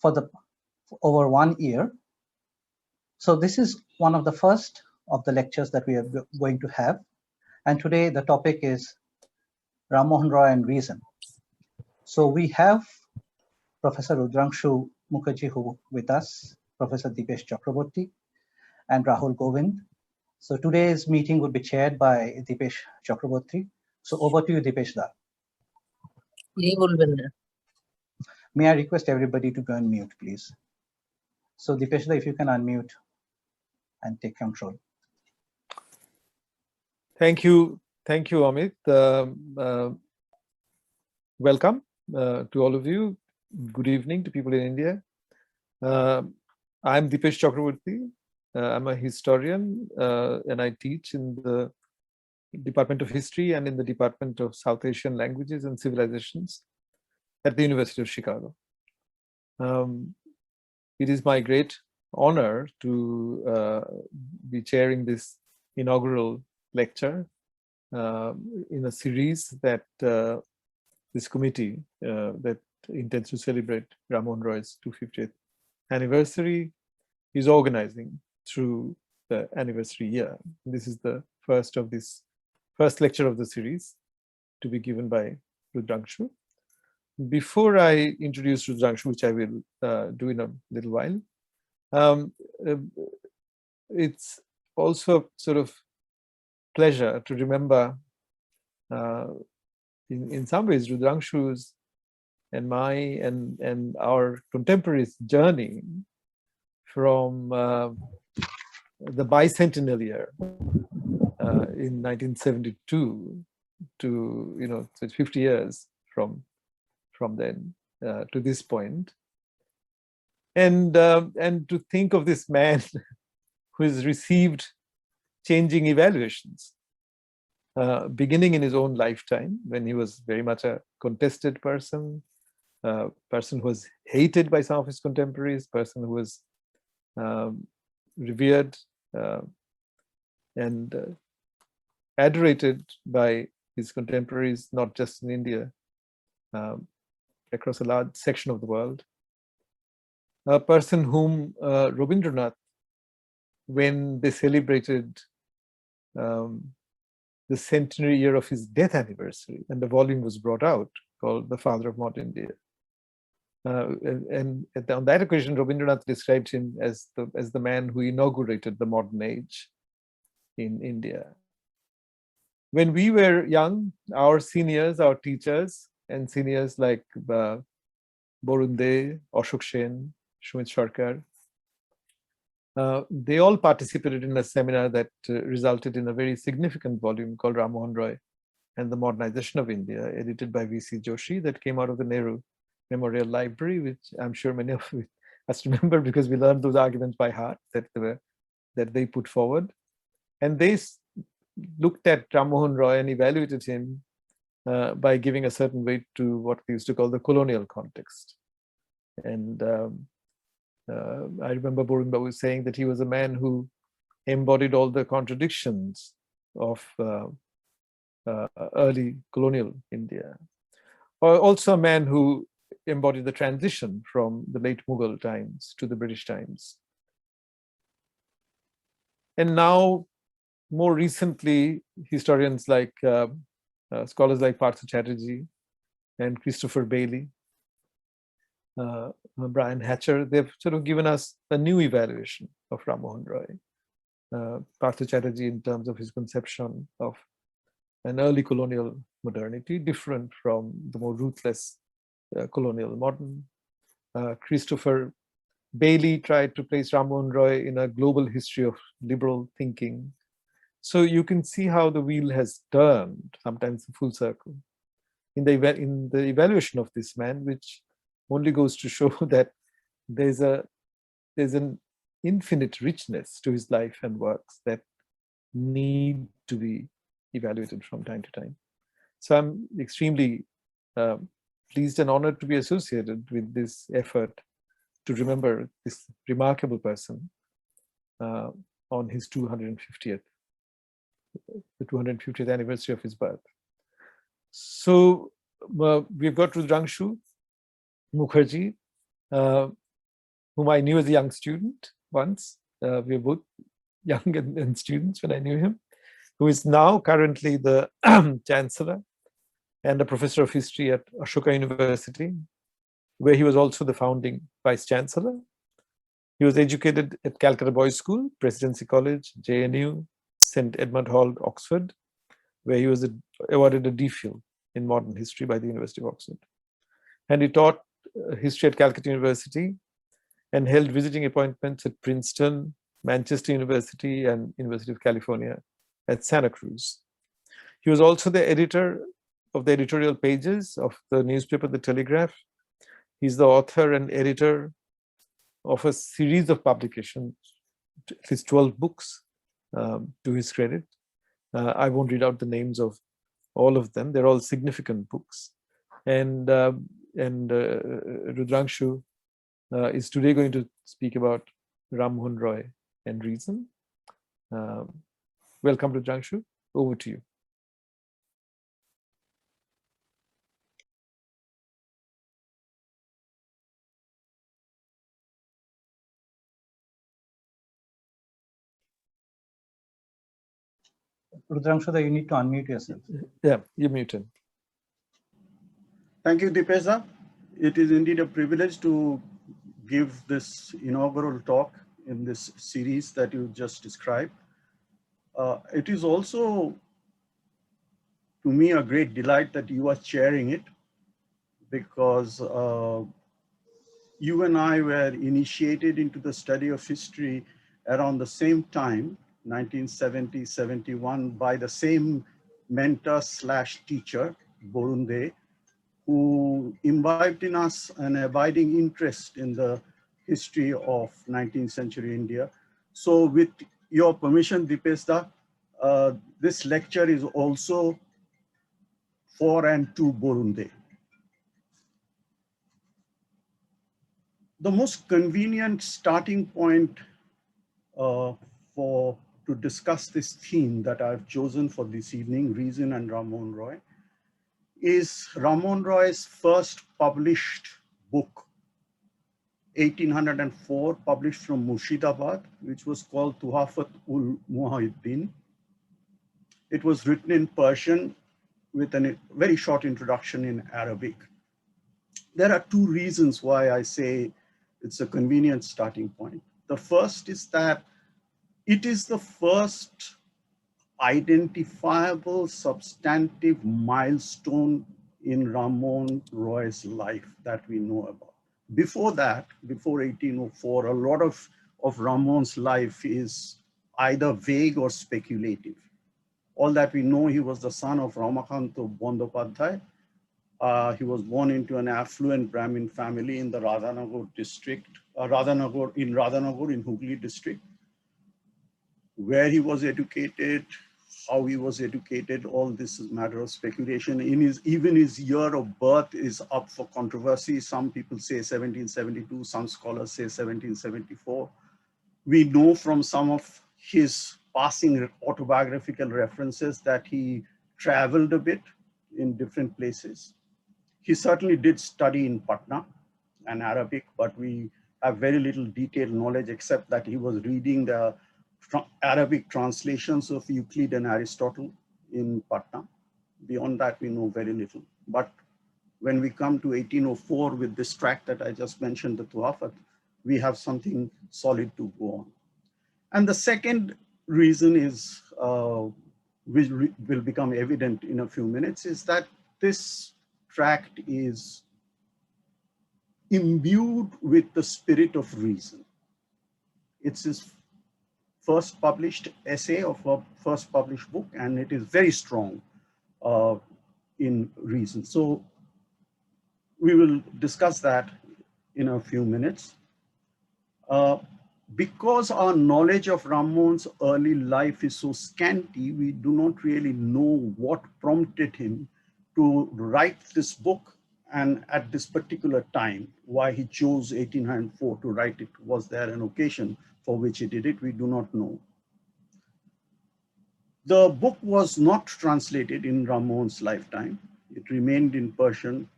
for over 1 year. So this is one of the first of the lectures that we are going to have. And today the topic is Rammohun Roy and Reason. So we have Professor Rudrangshu Mukherjee with us, Professor Dipesh Chakrabarty, and Rahul Govind. So today's meeting will be chaired by Dipesh Chakrabarty. So over to you, Dipesh da. May I request everybody to go on mute, please? So Dipesh da, if you can unmute and take control. Thank you, Amit. Welcome to all of you. Good evening to people in India. I'm Dipesh Chakrabarty. I'm a historian and I teach in the Department of History and in the Department of South Asian Languages and Civilizations at the University of Chicago. It is my great honor to be chairing this inaugural lecture in a series that this committee that intends to celebrate Rammohun Roy's 250th anniversary is organizing through the anniversary year. This is the first lecture of the series to be given by Rudrangshu. Before I introduce Rudrangshu, which I will do in a little while, it's also sort of pleasure to remember in some ways Rudrangshu's and my and our contemporaries' journey from the bicentennial year in 1972 to so it's 50 years from then to this point, and to think of this man who has received changing evaluations, beginning in his own lifetime when he was very much a contested person, person who was hated by some of his contemporaries, person who was revered and adorated by his contemporaries, not just in India, across a large section of the world. A person whom Rabindranath, when they celebrated the centenary year of his death anniversary, and the volume was brought out called The Father of Modern India. And on that occasion, Rabindranath described him as the man who inaugurated the modern age in India. When we were young, our seniors, our teachers, and seniors like Borun De, Ashok Sen, Sumit Sarkar, they all participated in a seminar that resulted in a very significant volume called Rammohun Roy and the Modernization of India, edited by V.C. Joshi, that came out of the Nehru Memorial Library, which I'm sure many of us remember because we learned those arguments by heart that they put forward. And they looked at Rammohun Roy and evaluated him by giving a certain weight to what we used to call the colonial context. And I remember Borun Babu saying that he was a man who embodied all the contradictions of early colonial India. Also a man who embodied the transition from the late Mughal times to the British times. And now, more recently, historians like, scholars like Partha Chatterjee and Christopher Bailey, Brian Hatcher, they've sort of given us a new evaluation of Rammohun Roy. Partha Chatterjee in terms of his conception of an early colonial modernity, different from the more ruthless colonial modern. Christopher Bailey tried to place Rammohun Roy in a global history of liberal thinking. So you can see how the wheel has turned, sometimes full circle, in the evaluation of this man, which only goes to show that there's an infinite richness to his life and works that need to be evaluated from time to time. So I'm extremely pleased and honored to be associated with this effort to remember this remarkable person on his 250th anniversary of his birth. So we've got Rudrangshu Mukherjee, whom I knew as a young student once. We were both young and students when I knew him, who is now currently the Chancellor and a Professor of History at Ashoka University, where he was also the founding Vice Chancellor. He was educated at Calcutta Boys' School, Presidency College, JNU, St. Edmund Hall, Oxford, where he was awarded a DPhil in modern history by the University of Oxford. And he taught history at Calcutta University and held visiting appointments at Princeton, Manchester University, and University of California at Santa Cruz. He was also the editor of the editorial pages of the newspaper The Telegraph. He's the author and editor of a series of publications, at least 12 books, to his credit. I won't read out the names of all of them. They're all significant books. And Rudrangshu is today going to speak about Rammohun Roy and Reason. Welcome, Rudrangshu. Over to you. Rudrangshu, you need to unmute yourself. Yeah, you're muted. Thank you, Dipesh. It is indeed a privilege to give this inaugural talk in this series that you just described. It is also, to me, a great delight that you are chairing it, because you and I were initiated into the study of history around the same time, 1970-71, by the same mentor/teacher, Borunde, who imbibed in us an abiding interest in the history of 19th century India. So with your permission, Dipesh, this lecture is also for and to Borunde. The most convenient starting point to discuss this theme that I've chosen for this evening, Reason and Rammohun Roy, is Rammohun Roy's first published book, 1804, published from Murshidabad, which was called Tuhafat-ul-Muhyiddin. It was written in Persian with a very short introduction in Arabic. There are two reasons why I say it's a convenient starting point. The first is that it is the first identifiable substantive milestone in Rammohun Roy's life that we know about. Before that, before 1804, a lot of Rammohun's life is either vague or speculative. All that we know, he was the son of Ramakanta Bandopadhyay. He was born into an affluent Brahmin family in the Radhanagar district, Radhanagar in Hooghly district. Where he was educated, how he was educated, all this is a matter of speculation. Even his year of birth is up for controversy. Some people say 1772, some scholars say 1774. We know from some of his passing autobiographical references that he traveled a bit in different places. He certainly did study in Patna and Arabic, but we have very little detailed knowledge except that he was reading the Arabic translations of Euclid and Aristotle in Patna. Beyond that, we know very little. But when we come to 1804 with this tract that I just mentioned, the Tuhafat, we have something solid to go on. And the second reason is, which will become evident in a few minutes, is that this tract is imbued with the spirit of reason. It's his first published essay of a first published book, and it is very strong in reason. So we will discuss that in a few minutes. Because our knowledge of Rammohun's early life is so scanty, we do not really know what prompted him to write this book, and at this particular time, why he chose 1804 to write it. Was there an occasion for which he did it? We do not know. The book was not translated in Rammohun's lifetime. It remained in Persian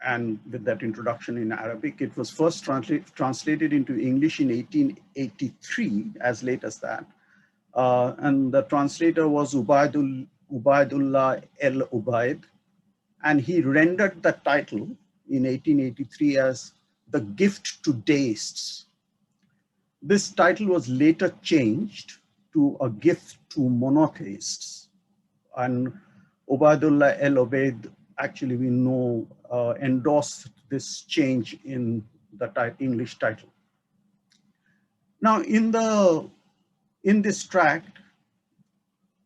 and with that introduction in Arabic. It was first translated into English in 1883, as late as that. And the translator was Ubaidullah El Ubaid, and he rendered the title in 1883 as The Gift to Deists. This title was later changed to A Gift to Monotheists. And Ubaidullah El Ubaid, actually we know, endorsed this change in the English title. Now in this tract,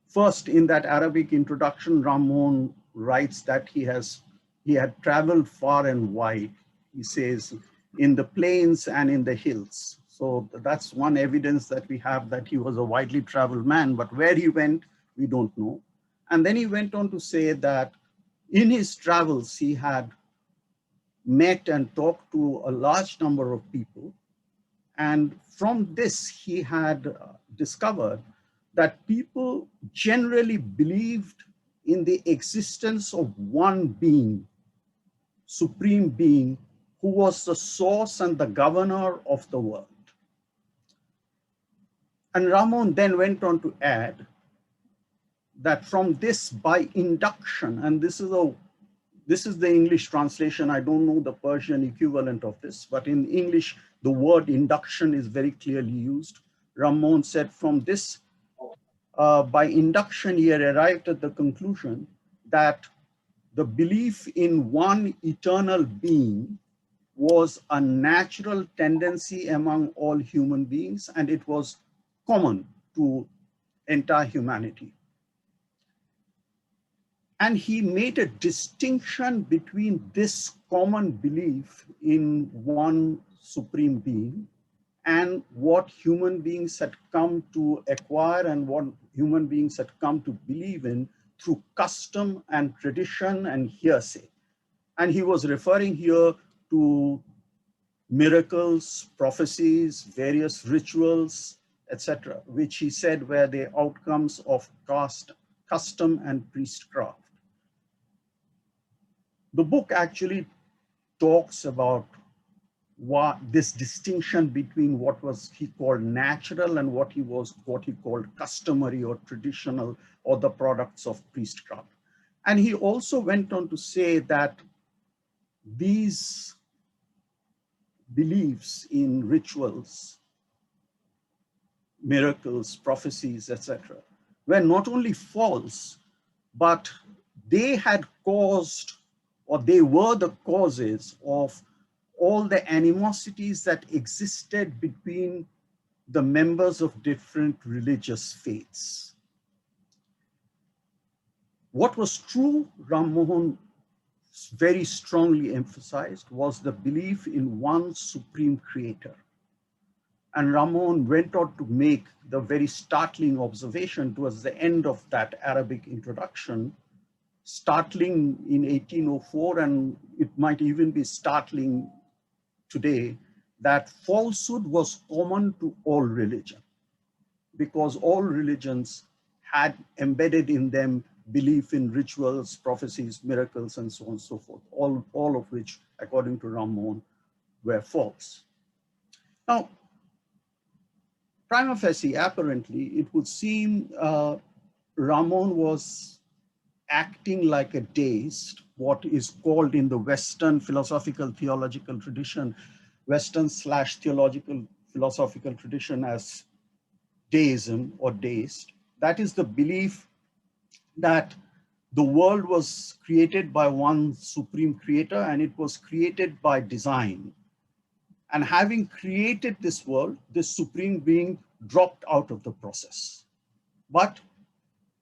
first in that Arabic introduction, Rammohun writes that he had traveled far and wide. He says, in the plains and in the hills. So that's one evidence that we have that he was a widely traveled man, but where he went, we don't know. And then he went on to say that in his travels, he had met and talked to a large number of people. And from this, he had discovered that people generally believed in the existence of one being, supreme being, who was the source and the governor of the world. And Rammohun then went on to add that from this, by induction, and this is the English translation, I don't know the Persian equivalent of this, but in English, the word induction is very clearly used. Rammohun said from this, by induction, he had arrived at the conclusion that the belief in one eternal being was a natural tendency among all human beings, and it was common to entire humanity. And he made a distinction between this common belief in one supreme being and what human beings had come to acquire and what human beings had come to believe in through custom and tradition and hearsay. And he was referring here to miracles, prophecies, various rituals, etc., which he said were the outcomes of custom and priestcraft. The book actually talks about what this distinction between what was he called natural and what he called customary or traditional, or the products of priestcraft. And he also went on to say that these beliefs in rituals, miracles, prophecies, etc., were not only false, but they had caused, or they were the causes of all the animosities that existed between the members of different religious faiths. What was true, Rammohun very strongly emphasized, was the belief in one supreme creator. And Rammohun went on to make the very startling observation towards the end of that Arabic introduction, startling in 1804, and it might even be startling today, that falsehood was common to all religion, because all religions had embedded in them belief in rituals, prophecies, miracles, and so on and so forth, all of which, according to Rammohun, were false. Now, prima facie, apparently, it would seem Rammohun was acting like a deist, what is called in the Western philosophical theological tradition, Western/theological philosophical tradition, as deism or deist. That is the belief that the world was created by one supreme creator and it was created by design. And having created this world, this supreme being dropped out of the process. But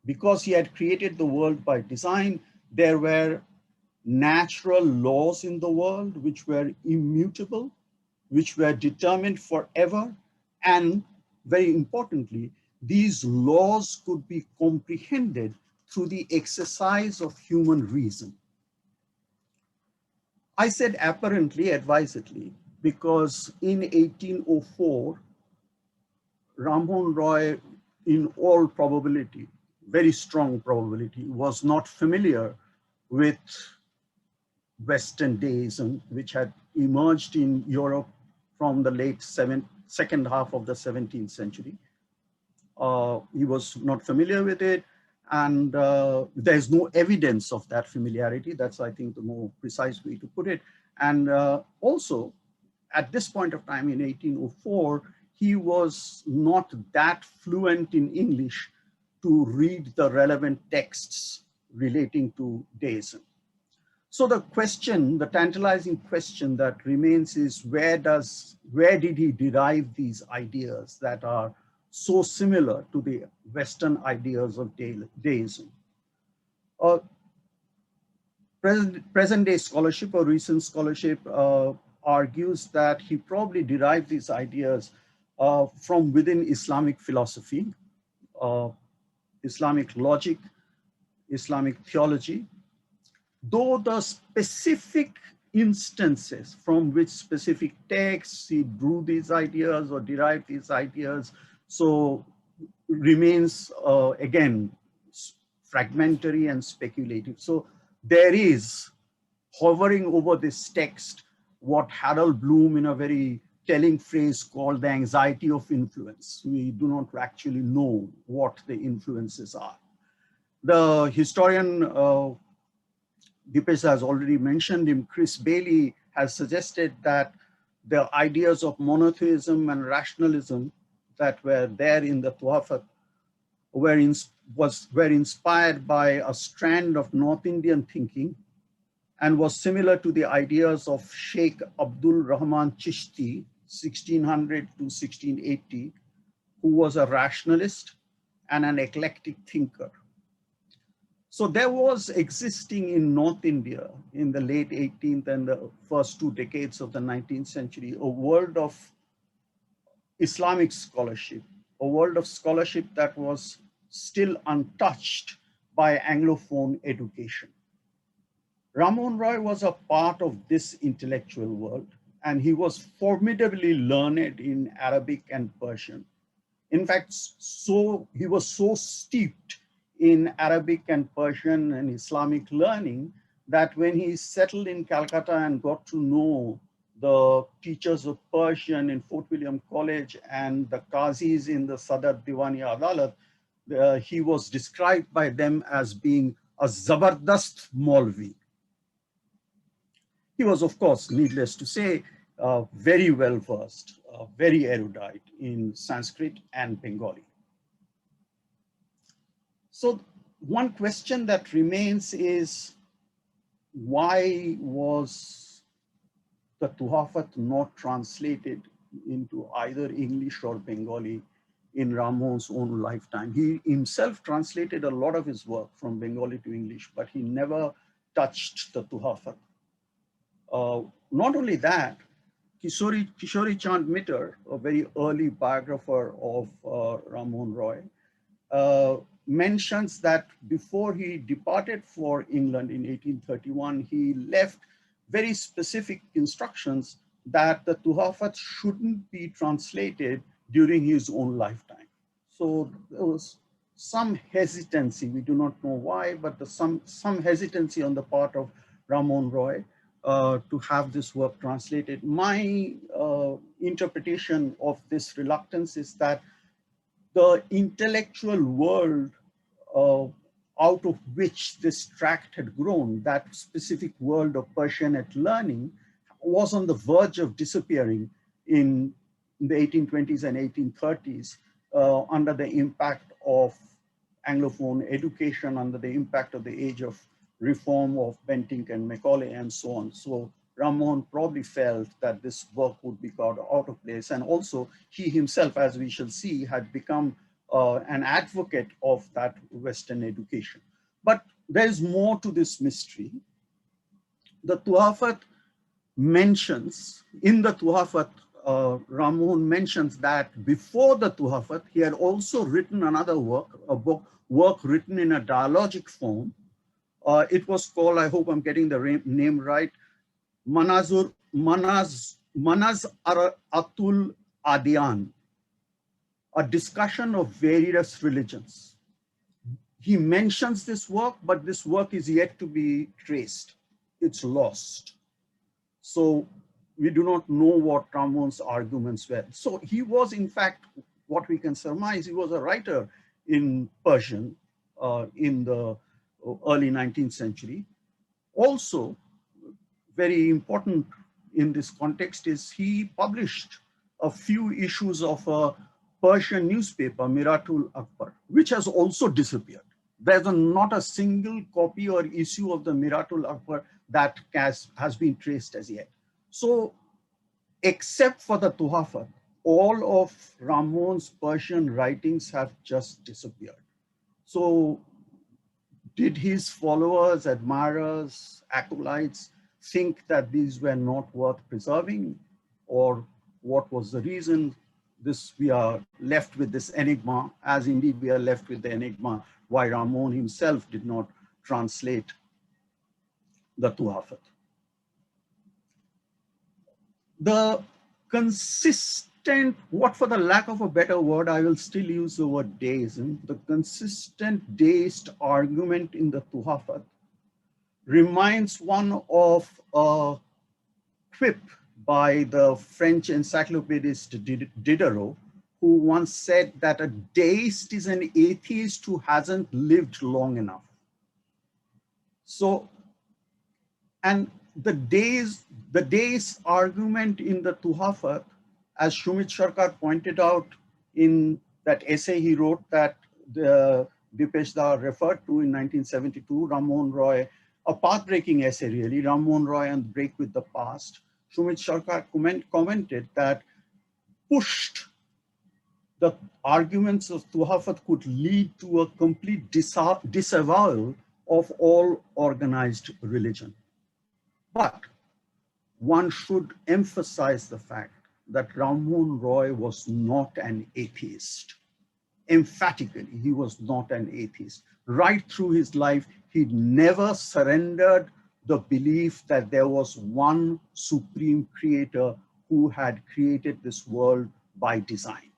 because he had created the world by design, there were natural laws in the world which were immutable, which were determined forever. And very importantly, these laws could be comprehended through the exercise of human reason. I said apparently, advisedly, because in 1804, Rammohun Roy, in all probability, very strong probability, was not familiar with Western deism, which had emerged in Europe from the second half of the 17th century. He was not familiar with it, and there's no evidence of that familiarity. That's, I think, the more precise way to put it. And also, at this point of time in 1804, he was not that fluent in English to read the relevant texts relating to deism. So the question, the tantalizing question that remains is, where did he derive these ideas that are so similar to the Western ideas of deism? Present day scholarship or recent scholarship argues that he probably derived these ideas from within Islamic philosophy, Islamic logic, Islamic theology, though the specific instances from which specific texts he drew these ideas or derived these ideas, so remains again fragmentary and speculative. So there is hovering over this text what Harold Bloom, in a very telling phrase, called the anxiety of influence. We do not actually know what the influences are. The historian Dipesh has already mentioned him. Chris Bailey has suggested that the ideas of monotheism and rationalism that were there in the Tuhafat were inspired by a strand of North Indian thinking and was similar to the ideas of Sheikh Abdul Rahman Chishti, 1600 to 1680, who was a rationalist and an eclectic thinker. So there was existing in North India in the late 18th and the first 2 decades of the 19th century, a world of Islamic scholarship, a world of scholarship that was still untouched by Anglophone education. Rammohun Roy was a part of this intellectual world, and he was formidably learned in Arabic and Persian. In fact, he was so steeped in Arabic and Persian and Islamic learning that when he settled in Calcutta and got to know the teachers of Persian in Fort William College and the Qazis in the Sadar Diwani Adalat, he was described by them as being a Zabardast Maulvi. He was, of course, needless to say, very well versed, very erudite in Sanskrit and Bengali. So one question that remains is, why was the Tuhafat not translated into either English or Bengali in Rammohun's own lifetime? He himself translated a lot of his work from Bengali to English, but he never touched the Tuhafat. Not only that, Kishori Chand Mitter, a very early biographer of Rammohun Roy, mentions that before he departed for England in 1831, he left very specific instructions that the Tuhafat shouldn't be translated during his own lifetime. So there was some hesitancy, we do not know why, but some hesitancy on the part of Rammohun Roy to have this work translated. My interpretation of this reluctance is that the intellectual world out of which this tract had grown, that specific world of Persianate learning, was on the verge of disappearing in the 1820s and 1830s under the impact of Anglophone education, under the impact of the age of reform of Bentinck and Macaulay and so on. So Rammohun probably felt that this work would be got out of place. And also he himself, as we shall see, had become an advocate of that Western education. But there is more to this mystery. The Tuhafat mentions, in the Tuhafat, Rammohun mentions that before the Tuhafat, he had also written another work, work written in a dialogic form. It was called, I hope I'm getting the name right, Manaz Atul Adiyan, a discussion of various religions. He mentions this work, but this work is yet to be traced. it's lost. So we do not know what Rammohun's arguments were. So he was, in fact, what we can surmise, he was a writer in Persian in the early 19th century. Also, very important in this context is he published a few issues of a Persian newspaper, Miratul Akbar, which has also disappeared. There's not a single copy or issue of the Miratul Akbar that has been traced as yet. So, except for the Tuhafat, all of Rammohun's Persian writings have just disappeared. So, did his followers, admirers, acolytes think that these were not worth preserving, or what was the reason? This, we are left with this enigma, as indeed we are left with the enigma why Rammohun himself did not translate the Tuhafat. The consistent, what for the lack of a better word, I will still use the word deism, the consistent deist argument in the Tuhafat reminds one of a quip by the French encyclopedist Diderot, who once said that a deist is an atheist who hasn't lived long enough. So, and the deist argument in the Tuhafat, as Shumit Sarkar pointed out in that essay he wrote that the Dipesh referred to in 1972, Rammohun Roy, a path-breaking essay really, Rammohun Roy and Break with the Past. Shumit Sarkar commented that pushed, the arguments of Tuhafat could lead to a complete disavowal of all organized religion. But one should emphasize the fact that Rammohun Roy was not an atheist. Emphatically, he was not an atheist. Right through his life, he never surrendered the belief that there was one supreme creator who had created this world by design.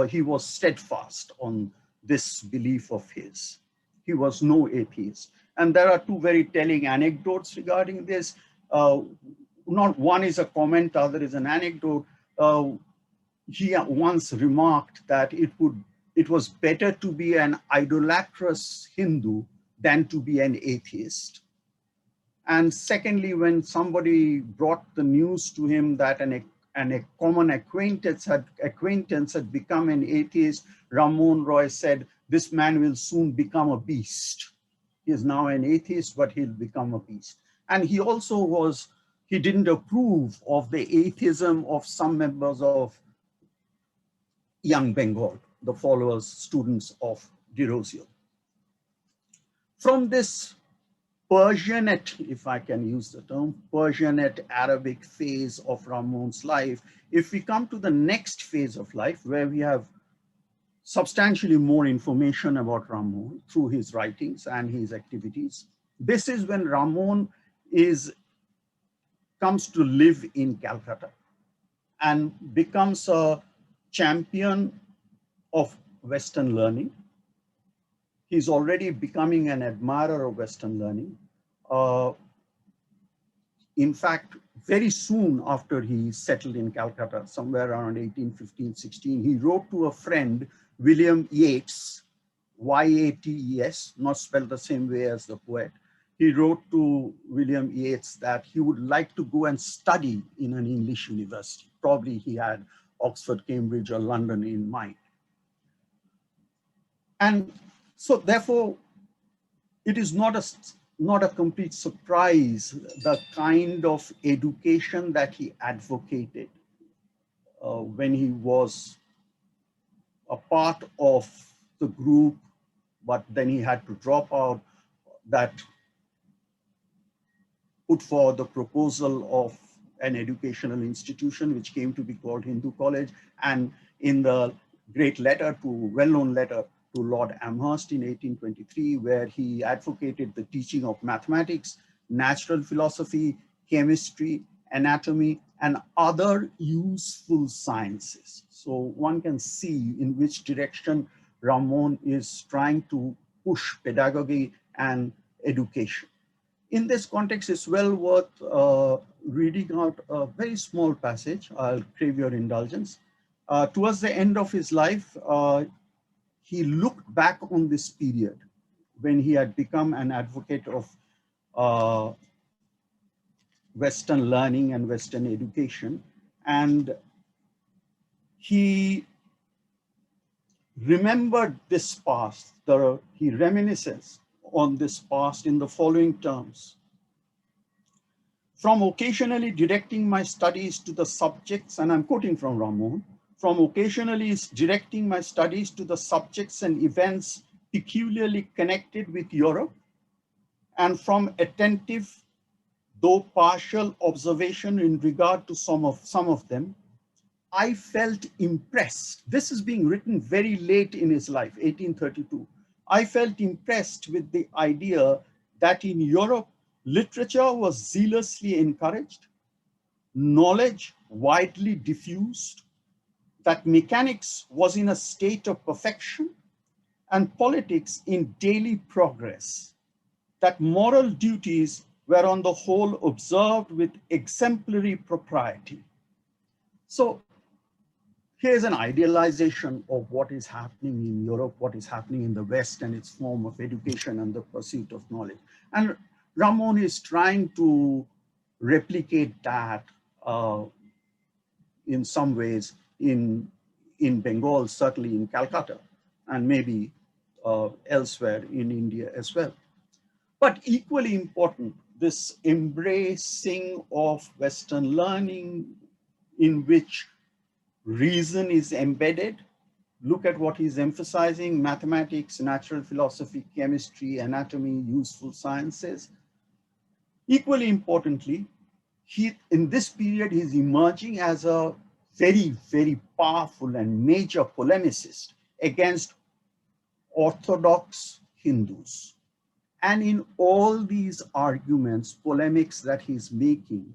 He was steadfast on this belief of his. He was no atheist. And there are two very telling anecdotes regarding this. Not one is a comment, other is an anecdote. He once remarked that it was better to be an idolatrous Hindu than to be an atheist. And secondly, when somebody brought the news to him that a common acquaintance had become an atheist, Rammohun Roy said, "This man will soon become a beast. He is now an atheist, but he'll become a beast." And he also he didn't approve of the atheism of some members of Young Bengal, the followers, students of Derozio. From this Persianate, if I can use the term, Persianate Arabic phase of Rammohun's life, if we come to the next phase of life where we have substantially more information about Rammohun through his writings and his activities, this is when Rammohun comes to live in Calcutta and becomes a champion of Western learning. He's already becoming an admirer of Western learning. In fact, very soon after he settled in Calcutta, somewhere around 1815-16, he wrote to a friend, William Yeats, Y-A-T-E-S, not spelled the same way as the poet. He wrote to William Yeats that he would like to go and study in an English university. Probably he had Oxford, Cambridge, or London in mind. And so therefore, it is not a complete surprise, the kind of education that he advocated when he was a part of the group, but then he had to drop out, that put forward the proposal of an educational institution, which came to be called Hindu College. And in the great letter well-known letter to Lord Amherst in 1823, where he advocated the teaching of mathematics, natural philosophy, chemistry, anatomy, and other useful sciences. So one can see in which direction Rammohun is trying to push pedagogy and education. In this context, it's well worth reading out a very small passage. I'll crave your indulgence. Towards the end of his life, he looked back on this period when he had become an advocate of Western learning and Western education. And he remembered this past, he reminisces on this past in the following terms. From occasionally directing my studies to the subjects, and I'm quoting from Rammohun, from occasionally directing my studies to the subjects and events peculiarly connected with Europe, and from attentive, though partial observation in regard to some of them, I felt impressed. This is being written very late in his life, 1832. I felt impressed with the idea that in Europe, literature was zealously encouraged, knowledge widely diffused, that mechanics was in a state of perfection, and politics in daily progress, that moral duties were on the whole observed with exemplary propriety. So here's an idealization of what is happening in Europe, what is happening in the West and its form of education and the pursuit of knowledge. And Rammohun is trying to replicate that in some ways in Bengal, certainly in Calcutta, and maybe elsewhere in India as well. But equally important, this embracing of Western learning in which reason is embedded. Look at what he's emphasizing: mathematics, natural philosophy, chemistry, anatomy, useful sciences. Equally importantly, in this period, he's emerging as a very, very powerful and major polemicist against Orthodox Hindus. And in all these arguments, polemics that he's making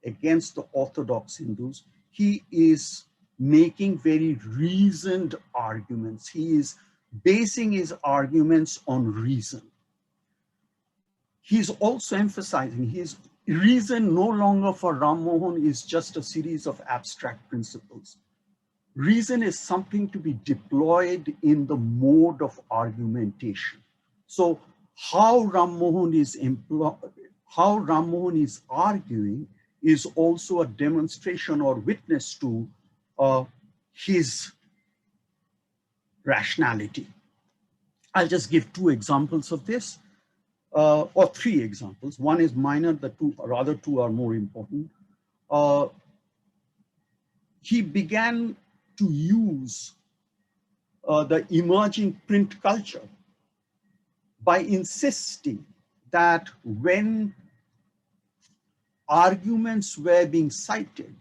against the Orthodox Hindus, he is making very reasoned arguments. He is basing his arguments on reason. He's also emphasizing his reason no longer for Rammohun is just a series of abstract principles. Reason is something to be deployed in the mode of argumentation. So how Rammohun is arguing is also a demonstration or witness to his rationality. I'll just give two examples of this, or three examples. One is minor, the other two are more important. He began to use the emerging print culture by insisting that when arguments were being cited,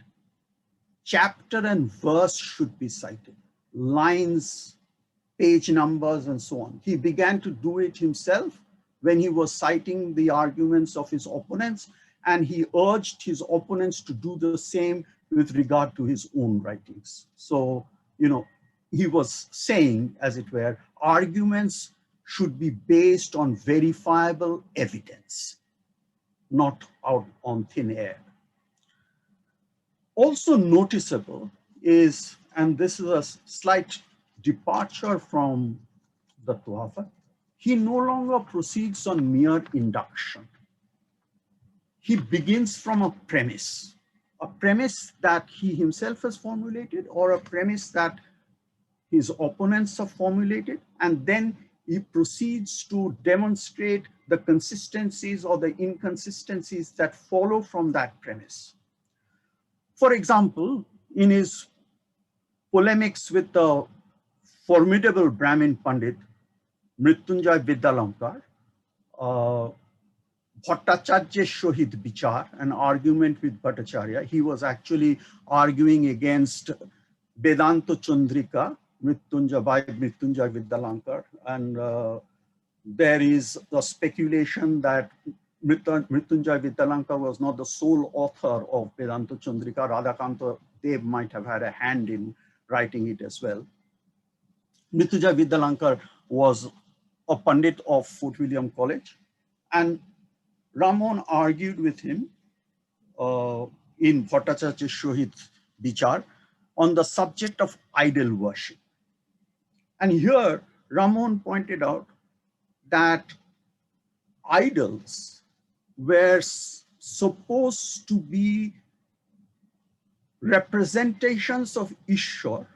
chapter and verse should be cited, lines, page numbers, and so on. He began to do it himself when he was citing the arguments of his opponents, and he urged his opponents to do the same with regard to his own writings. So, he was saying, as it were, arguments should be based on verifiable evidence, not out on thin air. Also noticeable is, and this is a slight departure from the Tuhafat, he no longer proceeds on mere induction. He begins from a premise that he himself has formulated or a premise that his opponents have formulated, and then he proceeds to demonstrate the consistencies or the inconsistencies that follow from that premise. For example, in his polemics with the formidable Brahmin Pandit, Mrityunjay Vidyalankar, Bhattacharya Shohid Bichar, an argument with Bhattacharya, he was actually arguing against Vedanta Chandrika, by Mrityunjay Vidyalankar, and there is the speculation that Mrityunjay Vidyalankar was not the sole author of Vedanta Chandrika. Radhakanta Dev might have had a hand in writing it as well. Mrityunjay Vidyalankar was a Pandit of Fort William College, and Rammohun argued with him in Bhattacharya Shohit Bichar on the subject of idol worship. And here Rammohun pointed out that idols were supposed to be representations of Ishwar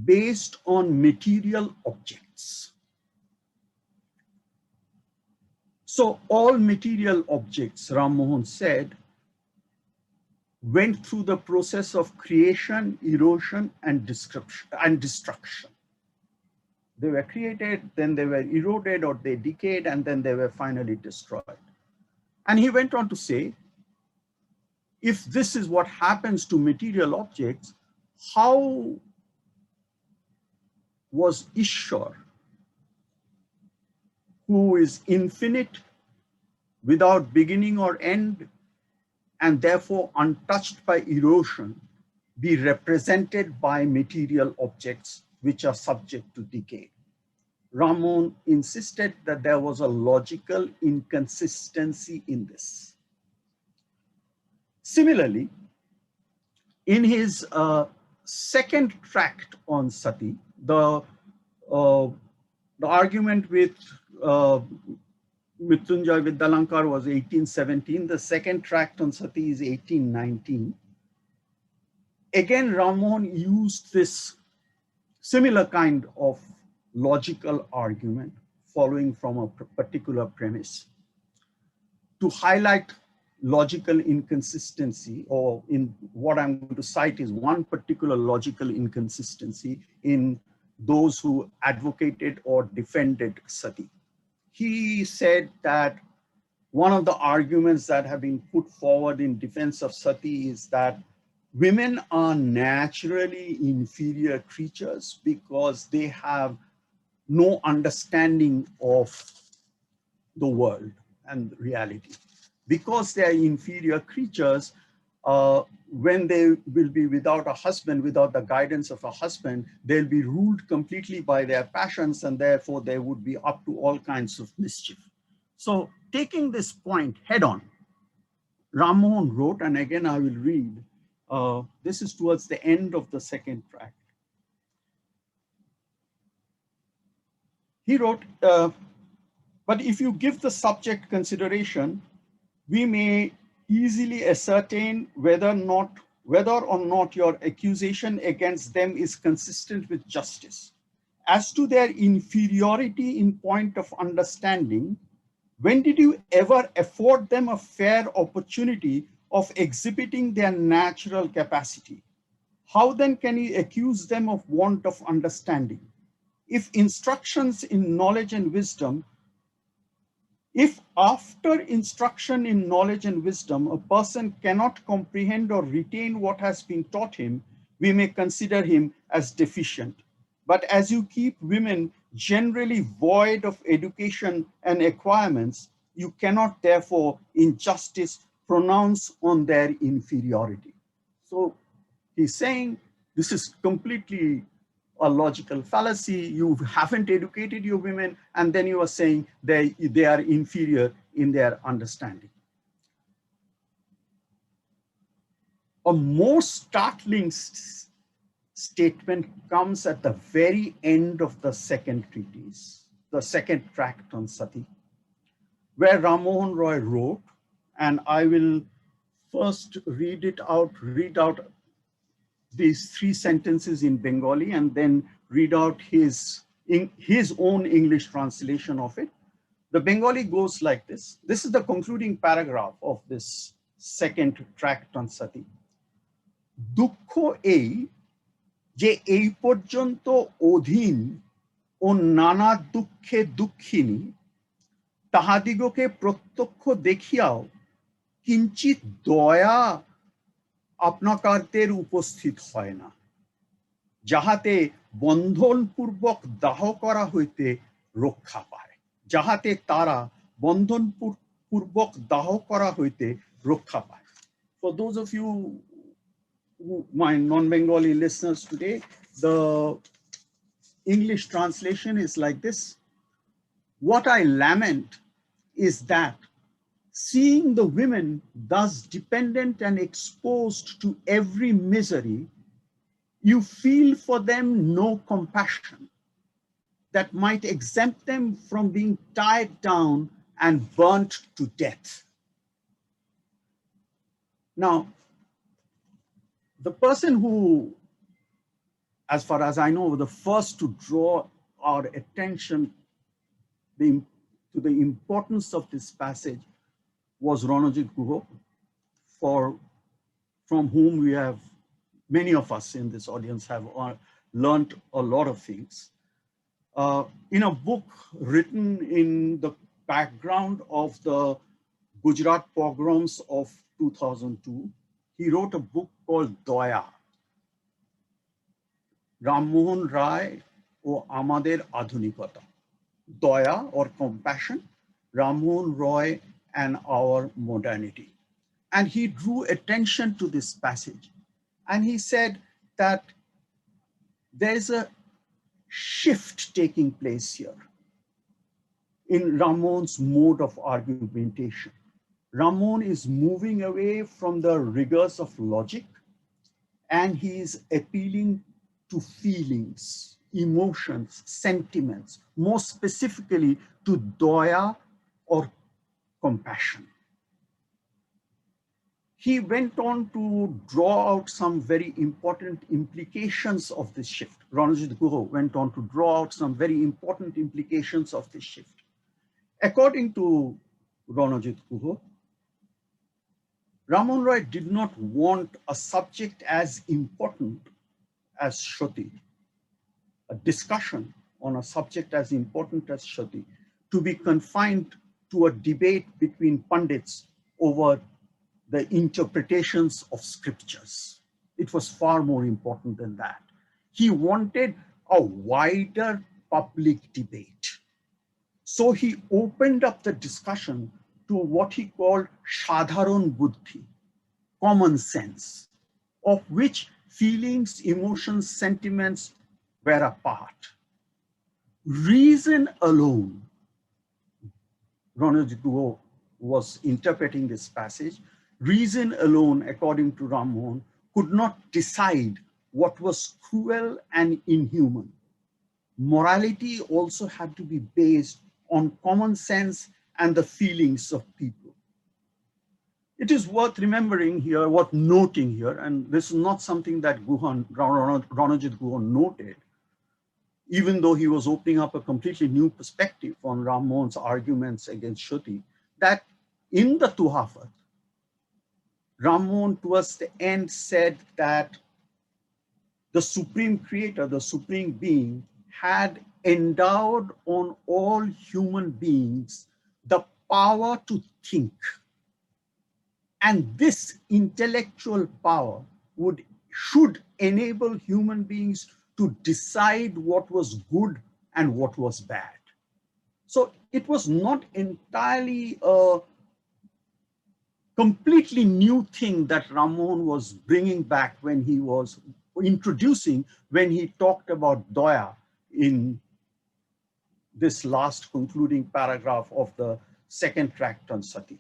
based on material objects. So all material objects, Rammohun said, went through the process of creation, erosion, and destruction. They were created, then they were eroded, or they decayed, and then they were finally destroyed. And he went on to say, if this is what happens to material objects, how was Ishwar, who is infinite, without beginning or end, and therefore untouched by erosion, be represented by material objects which are subject to decay? Rammohun insisted that there was a logical inconsistency in this. Similarly, in his second tract on sati, the argument with Mrityunjay Vidyalankar was 1817. The second tract on sati is 1819. Again, Rammohun used this similar kind of logical argument following from a particular premise to highlight logical inconsistency, or in what I'm going to cite is one particular logical inconsistency in those who advocated or defended sati. He said that one of the arguments that have been put forward in defense of sati is that women are naturally inferior creatures because they have no understanding of the world and reality. Because they are inferior creatures, when they will be without a husband, without the guidance of a husband, they'll be ruled completely by their passions, and therefore they would be up to all kinds of mischief. So taking this point head on, Rammohun wrote, and again I will read, this is towards the end of the second tract. He wrote, but if you give the subject consideration, we may easily ascertain whether or not your accusation against them is consistent with justice. As to their inferiority in point of understanding, when did you ever afford them a fair opportunity of exhibiting their natural capacity? How then can you accuse them of want of understanding? If instructions in knowledge and wisdom, if after instruction in knowledge and wisdom, a person cannot comprehend or retain what has been taught him, we may consider him as deficient. But as you keep women generally void of education and acquirements, you cannot therefore in justice pronounce on their inferiority. So he's saying this is completely a logical fallacy. You haven't educated your women, and then you are saying they are inferior in their understanding. A more startling statement comes at the very end of the second treatise, the second tract on sati, where Rammohun Roy wrote, and I will first read out these three sentences in Bengali and then read out his own English translation of it. The Bengali goes like this. This is the concluding paragraph of this second tract on sati. Dukkho ei je ei porjonto odhin o nana dukkhe dukkhinī tahadigoke proত্যক্ষ দেখিয়াও কিঞ্চিৎ দয়া আপনাকারদের উপস্থিত হয় না, যাহাতে বন্ধনপূর্বক দাহ করা হইতে রক্ষা পায়, যাহাতে তারা বন্ধনপূর্বক দাহ করা হইতে রক্ষা পায়. For those of you who, my non-Bengali listeners today, the English translation is like this. What I lament is that Seeing the women thus dependent and exposed to every misery, you feel for them no compassion that might exempt them from being tied down and burnt to death. Now, the person who, as far as I know, was the first to draw our attention to the importance of this passage was Ranajit Guha, from whom we have, many of us in this audience have learned a lot of things. In a book written in the background of the Gujarat pogroms of 2002, he wrote a book called Daya, Rammohun Roy o Amader Adhunikata. Daya or compassion, Rammohun Roy and our modernity. And he drew attention to this passage. And he said that there's a shift taking place here in Rammohun's mode of argumentation. Rammohun is moving away from the rigors of logic, and he is appealing to feelings, emotions, sentiments, more specifically to daya or compassion. He went on to draw out some very important implications of this shift. Ranajit Guha went on to draw out some very important implications of this shift. According to Ranajit Guha, Rammohun Roy did not want a subject as important as Shruti, a discussion on a subject as important as Shruti, to be confined to a debate between Pandits over the interpretations of scriptures. It was far more important than that. He wanted a wider public debate. So he opened up the discussion to what he called Shadharan Buddhi, common sense, of which feelings, emotions, sentiments were a part. Reason alone, Ranajit Guha was interpreting this passage, reason alone, according to Rammohun, could not decide what was cruel and inhuman. Morality also had to be based on common sense and the feelings of people. It is worth remembering here, worth noting here, and this is not something that Ranajit Guha noted, even though he was opening up a completely new perspective on Rammohun's arguments against Shruti, that in the Tuhafat, Rammohun towards the end said that the supreme creator, the supreme being, had endowed on all human beings the power to think. And this intellectual power should enable human beings to decide what was good and what was bad. So it was not entirely a completely new thing that Rammohun was bringing back when he was introducing, when he talked about Daya in this last concluding paragraph of the second tract on Sati.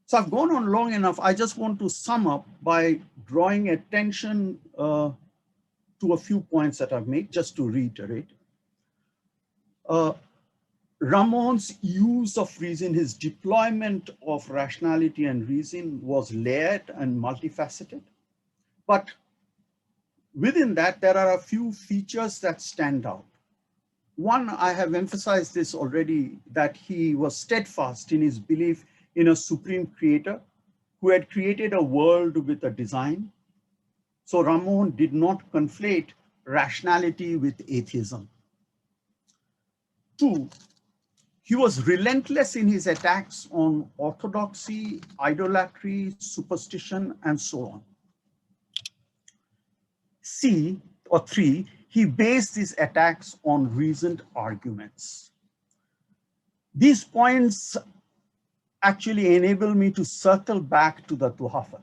So I've gone on long enough. I just want to sum up by drawing attention to a few points that I've made, just to reiterate. Rammohun's use of reason, his deployment of rationality and reason was layered and multifaceted. But within that, there are a few features that stand out. One, I have emphasized this already, that he was steadfast in his belief in a supreme creator who had created a world with a design. So Rammohun did not conflate rationality with atheism. Two, he was relentless in his attacks on orthodoxy, idolatry, superstition, and so on. Three, he based his attacks on reasoned arguments. These points actually enable me to circle back to the Tuhafat.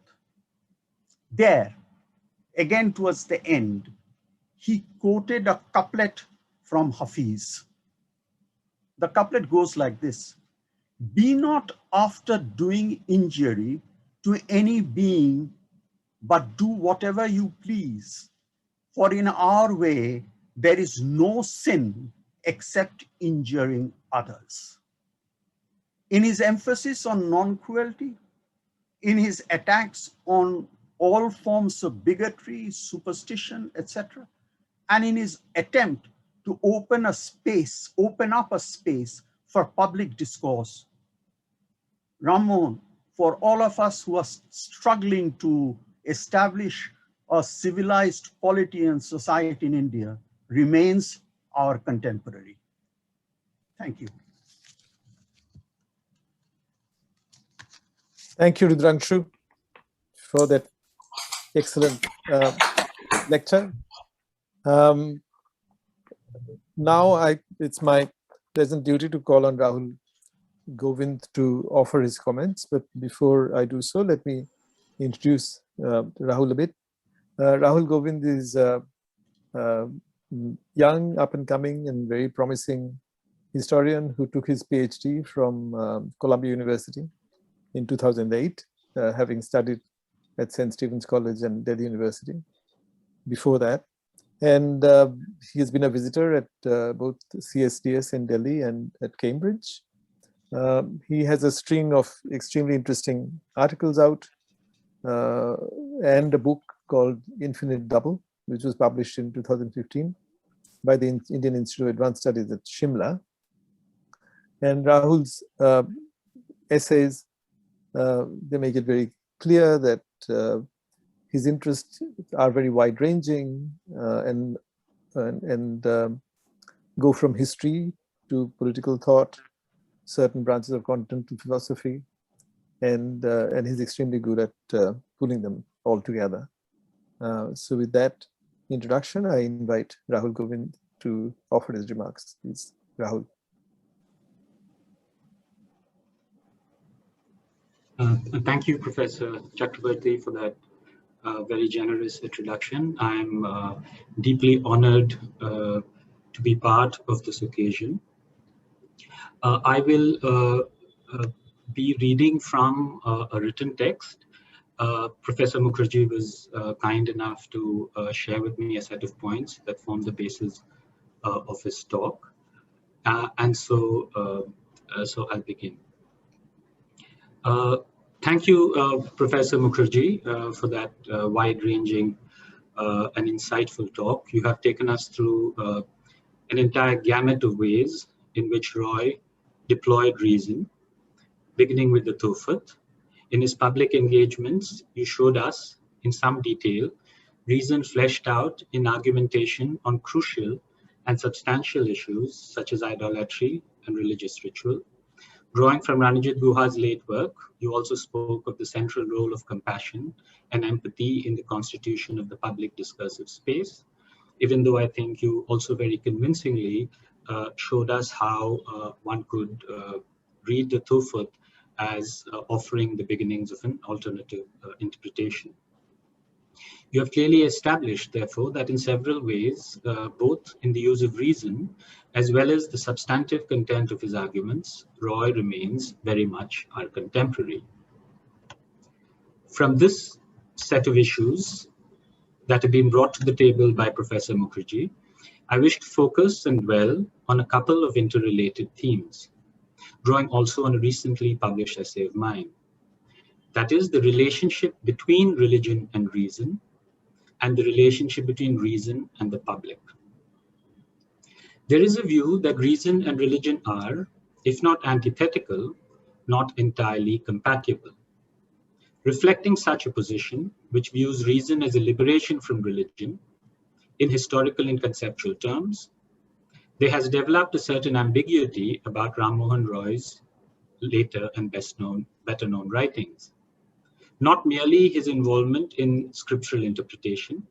There, again towards the end, he quoted a couplet from Hafiz. The couplet goes like this: Be not after doing injury to any being, but do whatever you please. For in our way, there is no sin except injuring others. In his emphasis on non-cruelty, in his attacks on all forms of bigotry, superstition, etc., and in his attempt to open up a space for public discourse, Rammohun, for all of us who are struggling to establish a civilized polity and society in India, remains our contemporary. Thank you. Thank you, Rudrangshu, for that excellent lecture. Now it's my pleasant duty to call on Rahul Govind to offer his comments. But before I do so, let me introduce Rahul a bit. Rahul Govind is a young, up-and-coming and very promising historian who took his PhD from Columbia University in 2008, having studied at St. Stephen's College and Delhi University before that. And he has been a visitor at both CSDS in Delhi and at Cambridge. He has a string of extremely interesting articles out and a book called Infinite Double, which was published in 2015 by the Indian Institute of Advanced Studies at Shimla. And Rahul's essays, they make it very clear that his interests are very wide-ranging and go from history to political thought, certain branches of content to philosophy, and he's extremely good at pulling them all together. So with that introduction, I invite Rahul Govind to offer his remarks. Please, Rahul. Thank you, Professor Chakrabarty, for that very generous introduction. I'm deeply honored to be part of this occasion. I will be reading from a written text. Professor Mukherjee was kind enough to share with me a set of points that form the basis of his talk. So I'll begin. Thank you, Professor Mukherjee, for that wide-ranging and insightful talk. You have taken us through an entire gamut of ways in which Roy deployed reason, beginning with the Tofat. In his public engagements, you showed us in some detail reason fleshed out in argumentation on crucial and substantial issues such as idolatry and religious ritual. Drawing from Ranajit Guha's late work, you also spoke of the central role of compassion and empathy in the constitution of the public discursive space, even though I think you also very convincingly showed us how one could read the Tofat as offering the beginnings of an alternative interpretation. You have clearly established, therefore, that in several ways, both in the use of reason as well as the substantive content of his arguments, Roy remains very much our contemporary. From this set of issues that have been brought to the table by Professor Mukherjee, I wish to focus and dwell on a couple of interrelated themes, drawing also on a recently published essay of mine. That is the relationship between religion and reason, and the relationship between reason and the public. There is a view that reason and religion are, if not antithetical, not entirely compatible. Reflecting such a position, which views reason as a liberation from religion, in historical and conceptual terms, there has developed a certain ambiguity about Rammohun Roy's later and better known writings. Not merely his involvement in scriptural interpretation,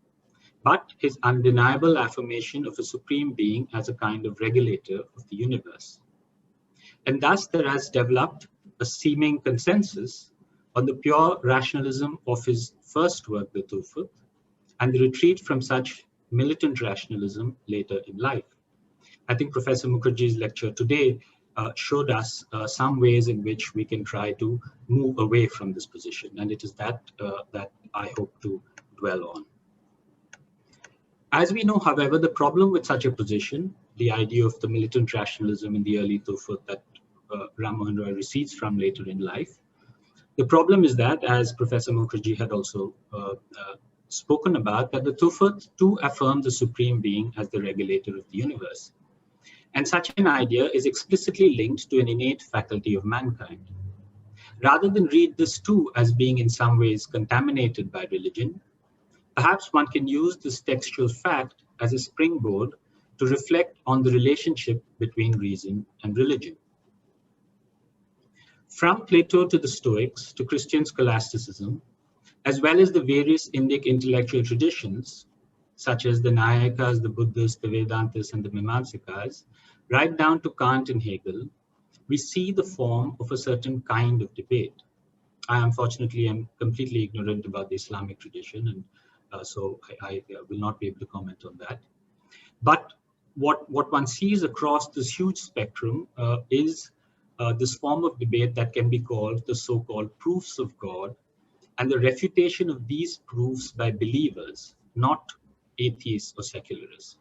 but his undeniable affirmation of a supreme being as a kind of regulator of the universe. And thus there has developed a seeming consensus on the pure rationalism of his first work, the Tofat, and the retreat from such militant rationalism later in life. I think Professor Mukherjee's lecture today showed us some ways in which we can try to move away from this position. And it is that that I hope to dwell on. As we know, however, the problem with such a position, the idea of the militant rationalism in the early Tufut that Rammohun Roy recedes from later in life, the problem is that, as Professor Mukherjee had also spoken about, that the Tufut too affirms the supreme being as the regulator of the universe. And such an idea is explicitly linked to an innate faculty of mankind. Rather than read this too as being in some ways contaminated by religion, perhaps one can use this textual fact as a springboard to reflect on the relationship between reason and religion. From Plato to the Stoics to Christian scholasticism, as well as the various Indic intellectual traditions, such as the Nayakas, the Buddhists, the Vedantas, and the Mimamsikas, right down to Kant and Hegel, we see the form of a certain kind of debate. I unfortunately am completely ignorant about the Islamic tradition, and so I will not be able to comment on that. But what one sees across this huge spectrum is this form of debate that can be called the so-called proofs of God, and the refutation of these proofs by believers, not atheists or secularists.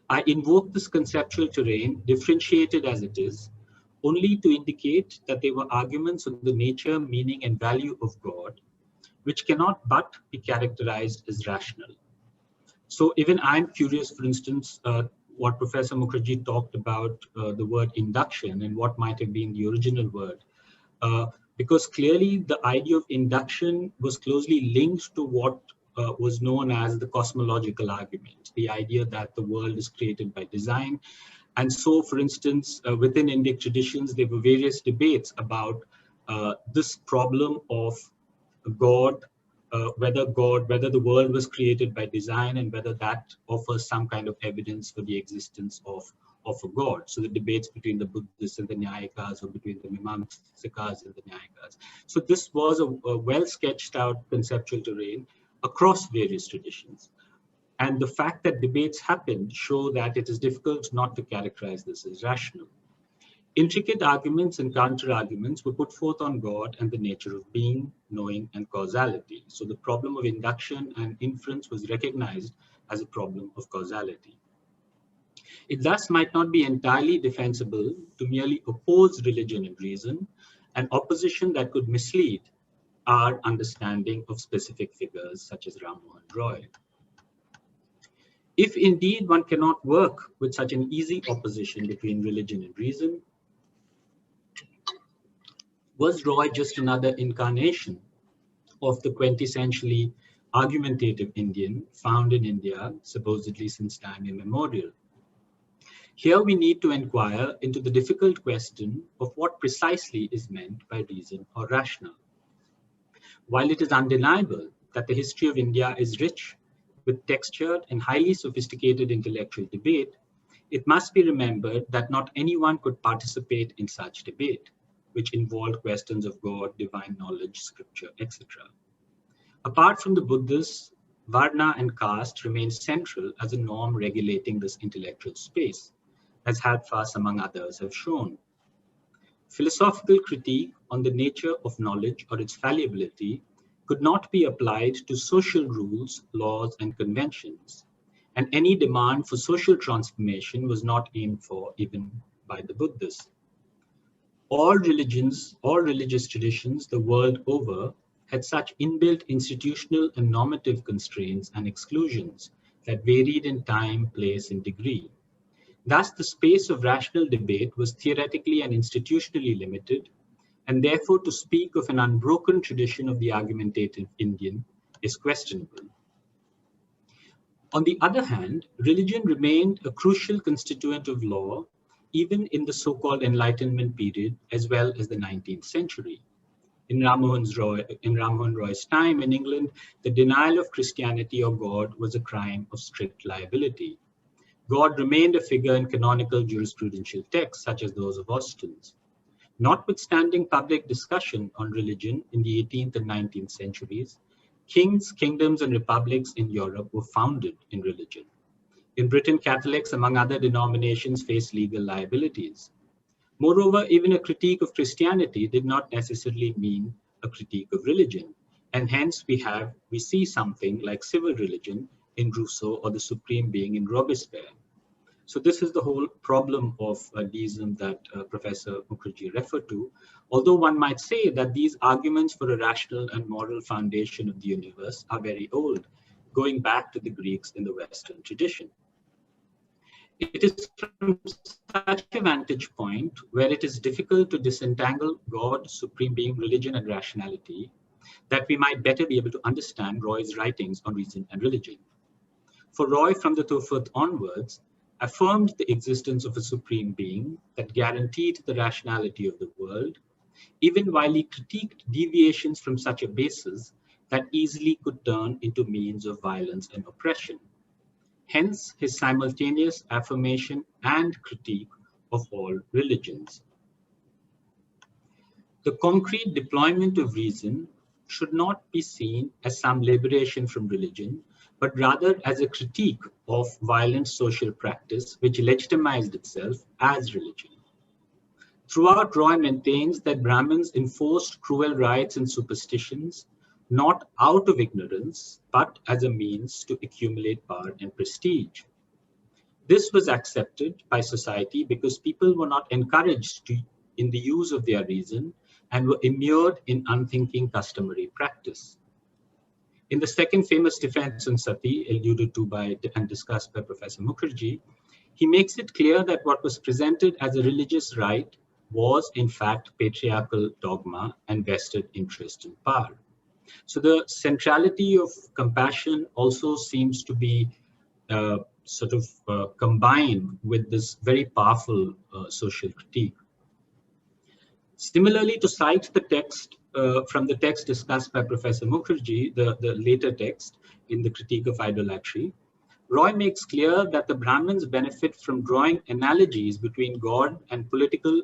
I invoke this conceptual terrain, differentiated as it is, only to indicate that they were arguments on the nature, meaning, and value of God, which cannot but be characterized as rational. So even I'm curious, for instance, what Professor Mukherjee talked about the word induction and what might have been the original word, because clearly the idea of induction was closely linked to what was known as the cosmological argument, the idea that the world is created by design. And so, for instance, within Indic traditions, there were various debates about this problem of God, whether the world was created by design, and whether that offers some kind of evidence for the existence of a God. So the debates between the Buddhists and the Nyayikas, or between the Mimamsikas and the Nyayikas. So this was a well sketched out conceptual terrain across various traditions. And the fact that debates happened show that it is difficult not to characterize this as rational. Intricate arguments and counter-arguments were put forth on God and the nature of being, knowing, and causality. So the problem of induction and inference was recognized as a problem of causality. It thus might not be entirely defensible to merely oppose religion and reason, an opposition that could mislead our understanding of specific figures such as Rammohun Roy. If indeed one cannot work with such an easy opposition between religion and reason, was Roy just another incarnation of the quintessentially argumentative Indian found in India supposedly since time immemorial? Here we need to inquire into the difficult question of what precisely is meant by reason or rational. While it is undeniable that the history of India is rich with textured and highly sophisticated intellectual debate, it must be remembered that not anyone could participate in such debate, which involved questions of God, divine knowledge, scripture, etc. Apart from the Buddhists, Varna and caste remain central as a norm regulating this intellectual space, as Hadfas, among others, have shown. Philosophical critique on the nature of knowledge or its fallibility could not be applied to social rules, laws, and conventions, and any demand for social transformation was not aimed for even by the Buddhists. All religions, all religious traditions the world over had such inbuilt institutional and normative constraints and exclusions that varied in time, place, and degree. Thus, the space of rational debate was theoretically and institutionally limited, and therefore to speak of an unbroken tradition of the argumentative Indian is questionable. On the other hand, religion remained a crucial constituent of law, even in the so-called Enlightenment period, as well as the 19th century. In Rammohun Roy's time in England, the denial of Christianity or God was a crime of strict liability. God remained a figure in canonical jurisprudential texts, such as those of Austin's. Notwithstanding public discussion on religion in the 18th and 19th centuries, kings, kingdoms, and republics in Europe were founded in religion. In Britain, Catholics, among other denominations, faced legal liabilities. Moreover, even a critique of Christianity did not necessarily mean a critique of religion, and hence we see something like civil religion in Rousseau or the supreme being in Robespierre. So this is the whole problem of deism that Professor Mukherjee referred to, although one might say that these arguments for a rational and moral foundation of the universe are very old, going back to the Greeks in the Western tradition. It is from such a vantage point where it is difficult to disentangle God, supreme being, religion, and rationality that we might better be able to understand Roy's writings on reason and religion. For Roy, from the Tophet onwards, affirmed the existence of a supreme being that guaranteed the rationality of the world, even while he critiqued deviations from such a basis that easily could turn into means of violence and oppression. Hence, his simultaneous affirmation and critique of all religions. The concrete deployment of reason should not be seen as some liberation from religion, but rather as a critique of violent social practice which legitimized itself as religion. Throughout, Roy maintains that Brahmins enforced cruel rites and superstitions not out of ignorance, but as a means to accumulate power and prestige. This was accepted by society because people were not encouraged in the use of their reason and were immured in unthinking customary practice. In the second famous defense on sati, alluded to by and discussed by Professor Mukherjee, he makes it clear that what was presented as a religious rite was in fact patriarchal dogma and vested interest in power. So the centrality of compassion also seems to be combined with this very powerful social critique. Similarly, to cite the text from the text discussed by Professor Mukherjee, the later text in the Critique of Idolatry, Roy makes clear that the Brahmins benefit from drawing analogies between God and political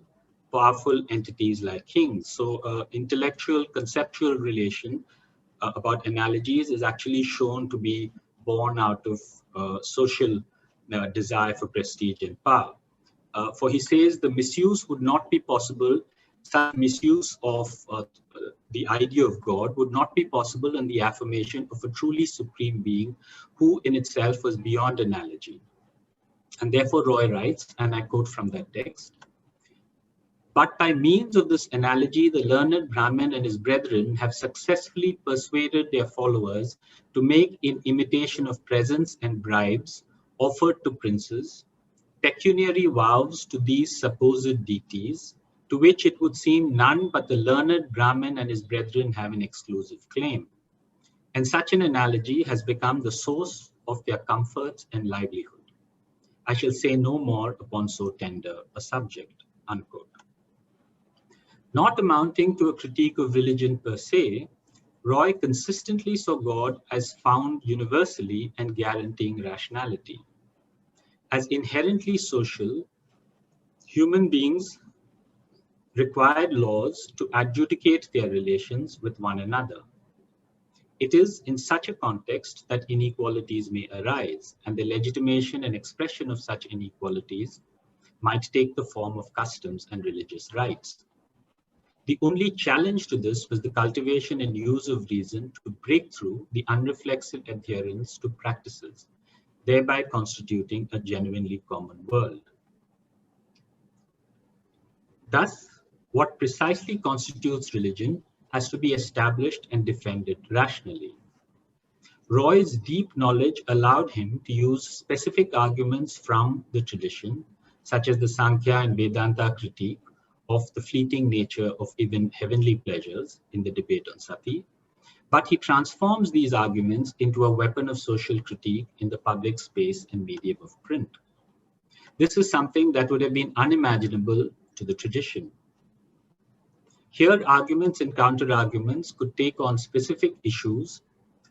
powerful entities like kings. So intellectual, conceptual relation about analogies is actually shown to be born out of social desire for prestige and power. For he says the misuse would not be possible, such misuse of the idea of God would not be possible in the affirmation of a truly supreme being who in itself was beyond analogy. And therefore Roy writes, and I quote from that text, "But by means of this analogy, the learned Brahmin and his brethren have successfully persuaded their followers to make in imitation of presents and bribes offered to princes, pecuniary vows to these supposed deities, to which it would seem none but the learned Brahmin and his brethren have an exclusive claim. And such an analogy has become the source of their comforts and livelihood. I shall say no more upon so tender a subject," unquote. Not amounting to a critique of religion per se, Roy consistently saw God as found universally and guaranteeing rationality. As inherently social, human beings required laws to adjudicate their relations with one another. It is in such a context that inequalities may arise, and the legitimation and expression of such inequalities might take the form of customs and religious rites. The only challenge to this was the cultivation and use of reason to break through the unreflexive adherence to practices, thereby constituting a genuinely common world. Thus, what precisely constitutes religion has to be established and defended rationally. Roy's deep knowledge allowed him to use specific arguments from the tradition, such as the Sankhya and Vedanta critique of the fleeting nature of even heavenly pleasures in the debate on sati, but he transforms these arguments into a weapon of social critique in the public space and medium of print. This is something that would have been unimaginable to the tradition. Here, arguments and counter-arguments could take on specific issues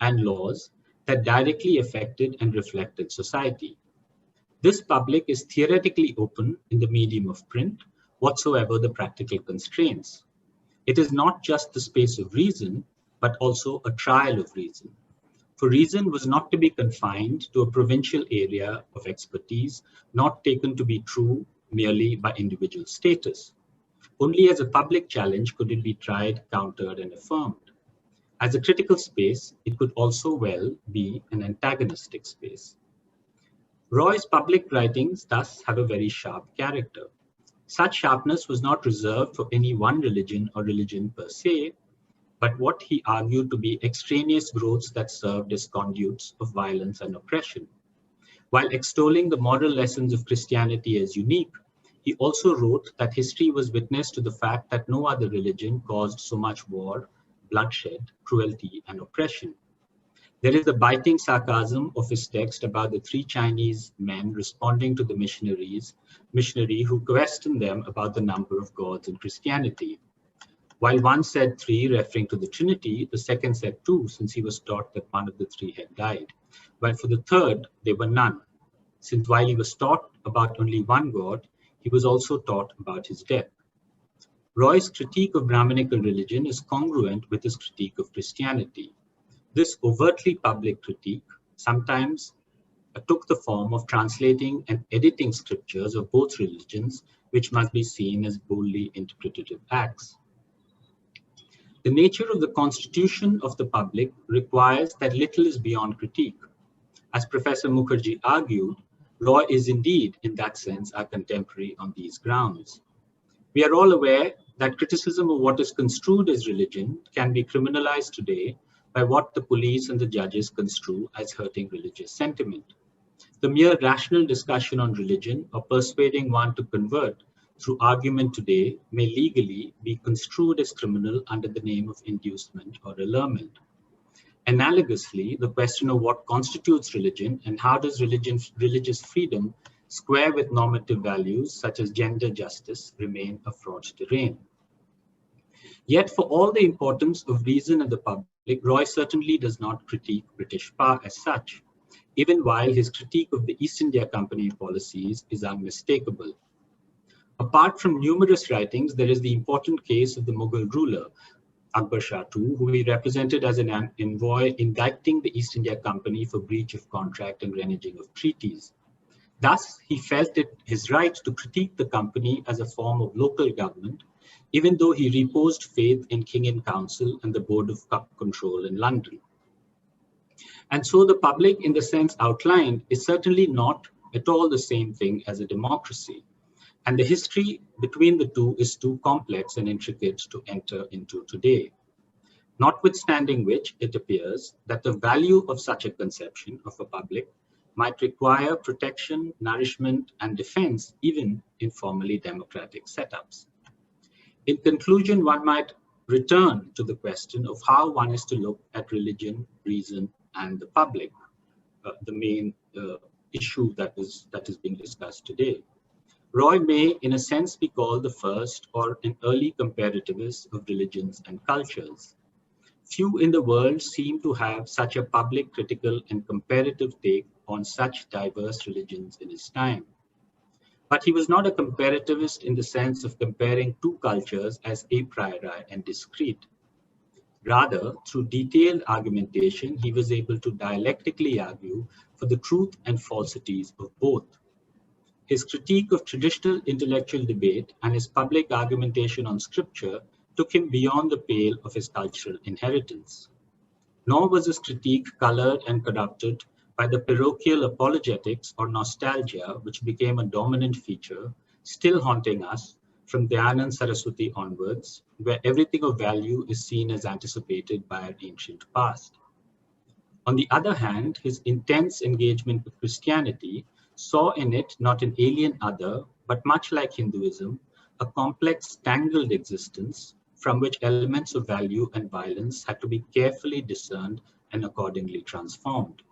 and laws that directly affected and reflected society. This public is theoretically open in the medium of print, whatsoever the practical constraints. It is not just the space of reason, but also a trial of reason. For reason was not to be confined to a provincial area of expertise, not taken to be true merely by individual status. Only as a public challenge could it be tried, countered, and affirmed. As a critical space, it could also well be an antagonistic space. Roy's public writings thus have a very sharp character. Such sharpness was not reserved for any one religion or religion per se, but what he argued to be extraneous growths that served as conduits of violence and oppression. While extolling the moral lessons of Christianity as unique, he also wrote that history was witness to the fact that no other religion caused so much war, bloodshed, cruelty, and oppression. There is the biting sarcasm of his text about the 3 Chinese men responding to the missionary who questioned them about the number of gods in Christianity. While one said 3, referring to the Trinity, the second said 2, since he was taught that one of the 3 had died. While for the third, there were none, since while he was taught about only one God, he was also taught about his death. Roy's critique of Brahminical religion is congruent with his critique of Christianity. This overtly public critique sometimes took the form of translating and editing scriptures of both religions, which must be seen as boldly interpretative acts. The nature of the constitution of the public requires that little is beyond critique. As Professor Mukherjee argued, Roy is indeed, in that sense, our contemporary on these grounds. We are all aware that criticism of what is construed as religion can be criminalized today by what the police and the judges construe as hurting religious sentiment. The mere rational discussion on religion or persuading one to convert through argument today may legally be construed as criminal under the name of inducement or allurement. Analogously, the question of what constitutes religion and how does religious freedom square with normative values such as gender justice remain a fraught terrain. Yet for all the importance of reason in the public, Roy certainly does not critique British power as such, even while his critique of the East India Company policies is unmistakable. Apart from numerous writings, there is the important case of the Mughal ruler, Akbar Shah II, who he represented as an envoy indicting the East India Company for breach of contract and reneging of treaties. Thus, he felt it his right to critique the company as a form of local government, even though he reposed faith in King in Council and the Board of Control in London. And so the public, in the sense outlined, is certainly not at all the same thing as a democracy. And the history between the two is too complex and intricate to enter into today. Notwithstanding which, it appears that the value of such a conception of a public might require protection, nourishment, and defense, even in formally democratic setups. In conclusion, one might return to the question of how one is to look at religion, reason, and the public, the main issue that is being discussed today. Roy may, in a sense, be called the first or an early comparativist of religions and cultures. Few in the world seem to have such a public, critical, and comparative take on such diverse religions in his time. But he was not a comparativist in the sense of comparing two cultures as a priori and discrete. Rather, through detailed argumentation, he was able to dialectically argue for the truth and falsities of both. His critique of traditional intellectual debate and his public argumentation on scripture took him beyond the pale of his cultural inheritance. Nor was his critique colored and corrupted by the parochial apologetics or nostalgia which became a dominant feature, still haunting us from Dayanand Saraswati onwards, where everything of value is seen as anticipated by our ancient past. On the other hand, his intense engagement with Christianity saw in it not an alien other, but much like Hinduism, a complex, tangled existence from which elements of value and violence had to be carefully discerned and accordingly transformed.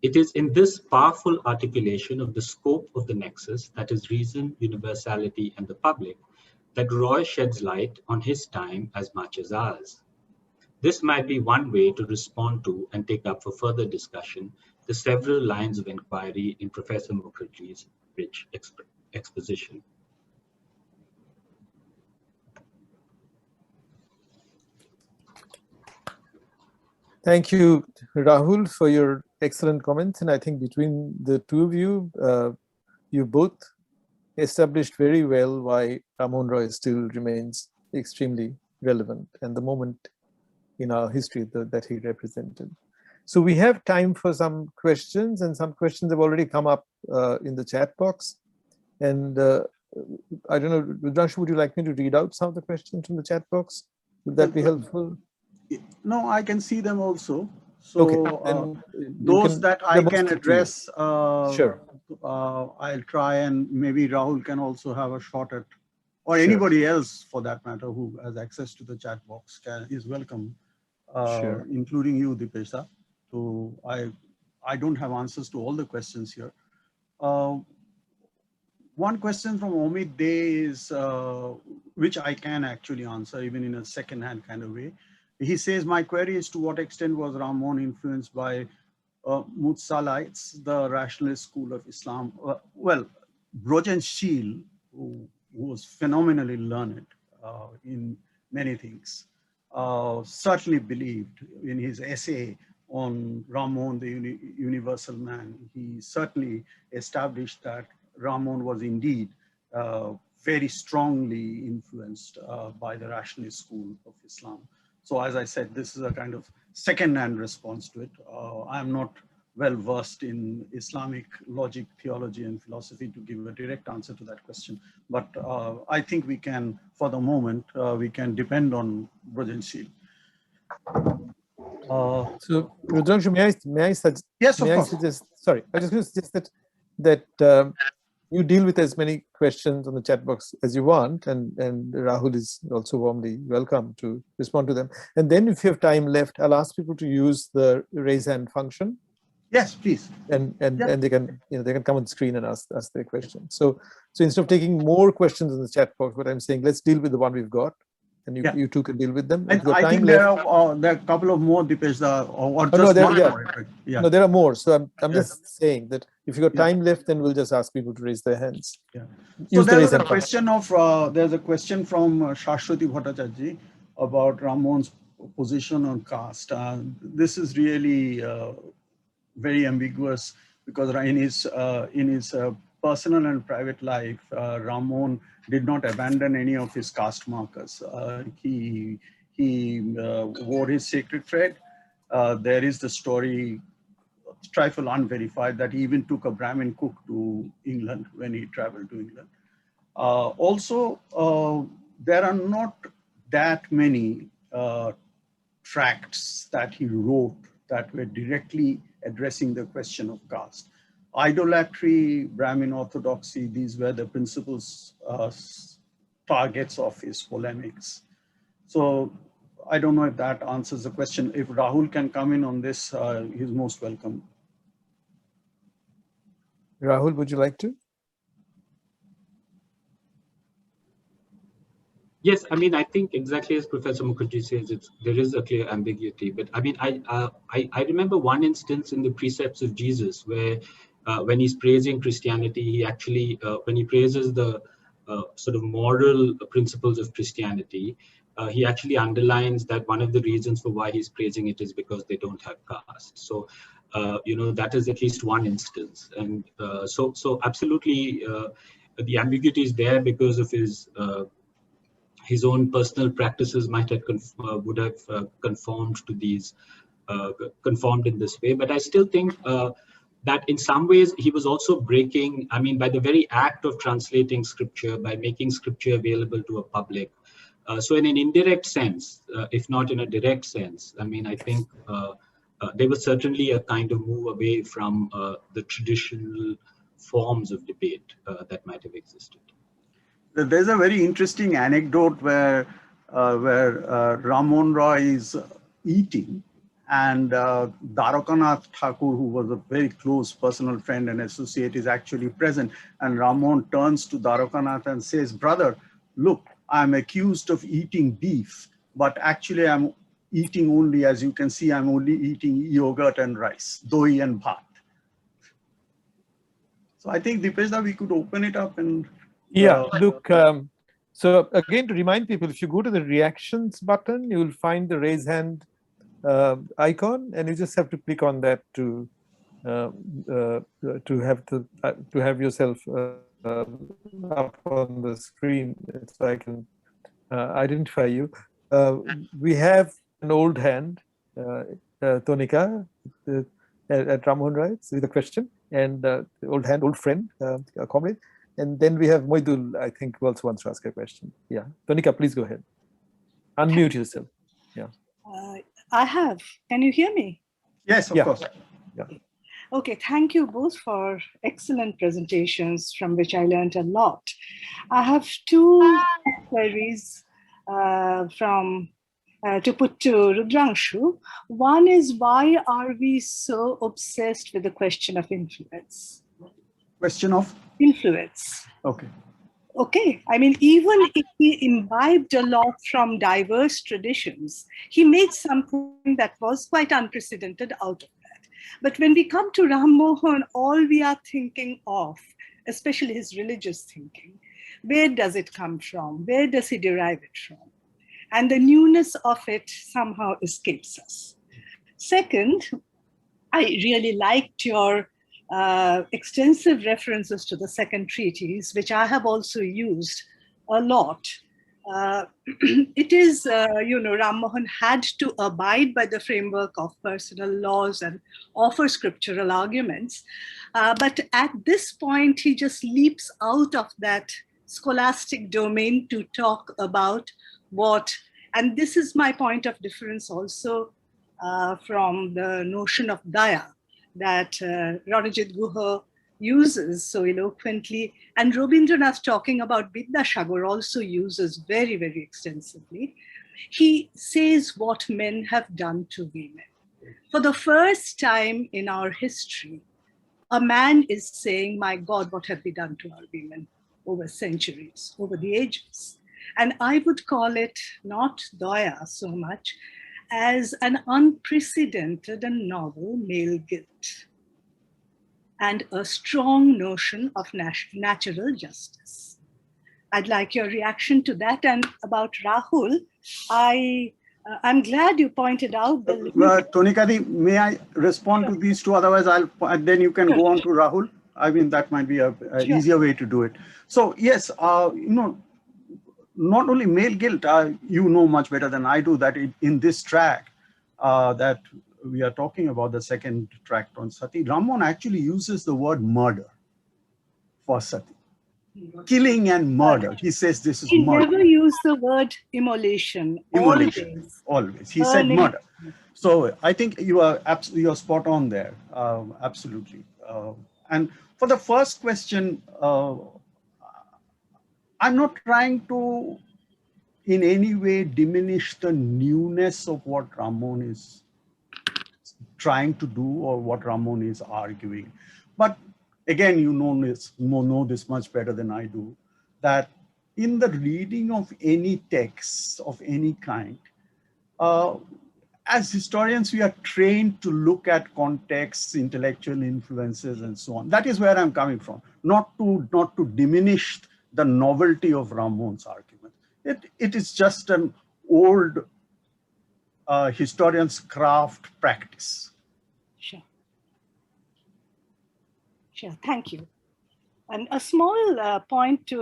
It is in this powerful articulation of the scope of the nexus, that is reason, universality, and the public, that Roy sheds light on his time as much as ours. This might be one way to respond to and take up for further discussion the several lines of inquiry in Professor Mukherjee's rich exposition. Thank you, Rahul, for your excellent comments. And I think between the two of you, you both established very well why Rammohun Roy still remains extremely relevant and the moment in our history that he represented. So we have time for some questions, and some questions have already come up in the chat box. And I don't know, Rudrangshu, would you like me to read out some of the questions from the chat box? Would that be helpful? No, I can see them also. So okay, those that I can address, sure. I'll try, and maybe Rahul can also have a shot at, or Sure. anybody else for that matter who has access to the chat box is welcome, Sure. including you, Dipesh. So I don't have answers to all the questions here. One question from Omid Day is, which I can actually answer even in a second-hand kind of way. He says, my query is to what extent was Rammohun influenced by Mutsalites, the rationalist school of Islam? Well, Brojenshil, who was phenomenally learned in many things, certainly believed in his essay on Rammohun, the universal man. He certainly established that Rammohun was indeed very strongly influenced by the rationalist school of Islam. So as I said, this is a kind of second-hand response to it. I'm not well versed in Islamic logic, theology, and philosophy to give a direct answer to that question. But I think we can, for the moment, we can depend on Brojenshil. So, Rudrangshu, may I suggest? Yes, of course. Sorry, I just going to suggest that you deal with as many questions on the chat box as you want, and Rahul is also warmly welcome to respond to them. And then, if you have time left, I'll ask people to use the raise hand function. Yes, please. And they can they can come on the screen and ask their questions. So instead of taking more questions in the chat box, what I'm saying, let's deal with the one we've got. And you two can deal with them. And I think there are a couple of more, Dipesh, or just one more. No, there are more. So I'm just saying that if you got time left, then we'll just ask people to raise their hands. Yeah. So there's a question there's a question from Shashwati Bhattacharya about Rammohun's position on caste. This is really very ambiguous because in his personal and private life, Rammohun did not abandon any of his caste markers. He wore his sacred thread. There is the story, trifle unverified, that he even took a Brahmin cook to England when he traveled to England. Also, there are not that many tracts that he wrote that were directly addressing the question of caste. Idolatry, Brahmin orthodoxy, these were the principal targets of his polemics. So I don't know if that answers the question. If Rahul can come in on this, he's most welcome. Rahul, would you like to? Yes, I mean, I think exactly as Professor Mukherjee says, there is a clear ambiguity. But I mean, I remember one instance in the Precepts of Jesus where when he's praising Christianity, he actually, when he praises the sort of moral principles of Christianity, he actually underlines that one of the reasons for why he's praising it is because they don't have caste. So, that is at least one instance. And so absolutely, the ambiguity is there because of his own personal practices might have would have conformed to these, conformed in this way. But I still think that in some ways he was also breaking, I mean, by the very act of translating scripture, by making scripture available to a public. So in an indirect sense, if not in a direct sense, I mean, I think there was certainly a kind of move away from the traditional forms of debate that might have existed. There's a very interesting anecdote where Rammohun Roy is eating, and Dwarkanath Thakur, who was a very close personal friend and associate, is actually present. And Rammohun turns to Dwarkanath and says, "Brother, look, I'm accused of eating beef, but actually I'm eating only, as you can see, I'm only eating yogurt and rice, doi and bhat." So I think, Dipesh, we could open it up and... Yeah, look, so again, to remind people, if you go to the reactions button, you will find the raise hand icon, and you just have to click on that to have yourself up on the screen so I can identify you. We have an old hand, Tonika, at Rammohun Roy with a question, and old hand, old friend, a comrade. And then we have Moidul, I think, who also wants to ask a question. Yeah, Tonika, please go ahead. Unmute yourself. Yeah. I have. Can you hear me? Yes, of course. Yeah. Okay, thank you both for excellent presentations from which I learned a lot. I have two queries to put to Rudrangshu. One is, why are we so obsessed with the question of influence? Question of? Influence. Okay. Okay, I mean, even if he imbibed a lot from diverse traditions, he made something that was quite unprecedented out of that. But when we come to Rammohun, all we are thinking of, especially his religious thinking, where does it come from? Where does he derive it from? And the newness of it somehow escapes us. Second, I really liked your extensive references to the second treatise, which I have also used a lot. It is, Rammohun had to abide by the framework of personal laws and offer scriptural arguments. But at this point, he just leaps out of that scholastic domain to talk about what, and this is my point of difference also from the notion of daya that Ranajit Guha uses so eloquently, and Rabindranath talking about Vidyasagar also uses very, very extensively. He says what men have done to women. For the first time in our history, a man is saying, my God, what have we done to our women over centuries, over the ages? And I would call it not daya so much as an unprecedented and novel male guilt, and a strong notion of natural justice. I'd like your reaction to that. And about Rahul, I'm glad you pointed out the... Tonika, may I respond to these two? Otherwise, and then you can go on to Rahul. I mean, that might be an easier way to do it. So yes, not only male guilt, you know much better than I do that in this track that we are talking about, the second tract on Sati, Rammohun actually uses the word murder for Sati. Killing and murder. He says this is murder. He never used the word immolation. Always. He said murder. So I think you are spot on there. Absolutely. And for the first question, I'm not trying to in any way diminish the newness of what Rammohun is trying to do or what Rammohun is arguing. But again, you know this much better than I do, that in the reading of any text of any kind, as historians, we are trained to look at contexts, intellectual influences, and so on. That is where I'm coming from, not to diminish the novelty of Rammohun's argument. It is just an old historian's craft practice. Sure, thank you. And a small point to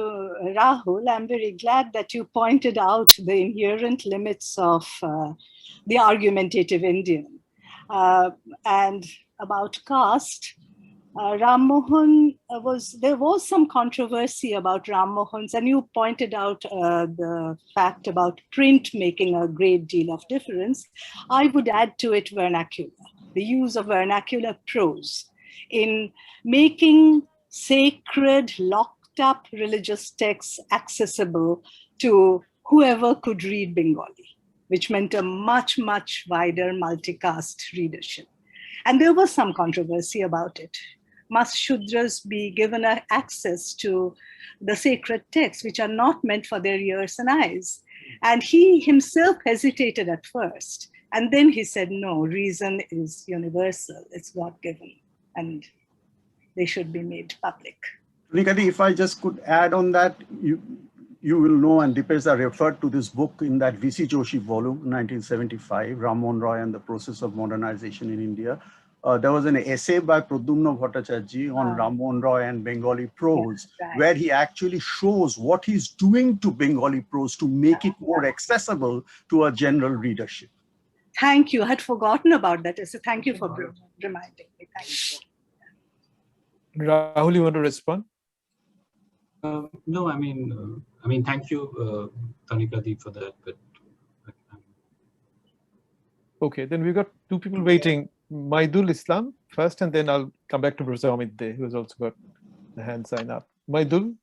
Rahul, I'm very glad that you pointed out the inherent limits of the argumentative Indian. And about caste, Rammohun there was some controversy about Rammohun's, and you pointed out the fact about print making a great deal of difference. I would add to it vernacular, the use of vernacular prose in making sacred, locked up religious texts accessible to whoever could read Bengali, which meant a much, much wider multicast readership. And there was some controversy about it. Must Shudras be given access to the sacred texts, which are not meant for their ears and eyes? And he himself hesitated at first. And then he said, no, reason is universal, it's God-given, and they should be made public. Nikati, if I just could add on that, you will know, and Dipesh referred to this book in that V.C. Joshi volume, 1975, Rammohun Roy and the Process of Modernization in India, there was an essay by Pradyumna Bhattacharjee on Rammohun Roy and Bengali prose, where he actually shows what he's doing to Bengali prose to make it more accessible to a general readership. Thank you. I had forgotten about that. So thank you for reminding me. Thank you. Rahul, you want to respond? No, I mean, thank you, Tanikadi, for that. But okay, then we've got two people waiting. Maidul Islam first, and then I'll come back to Professor Amit Dey, who has also got the hand sign up. Maidul.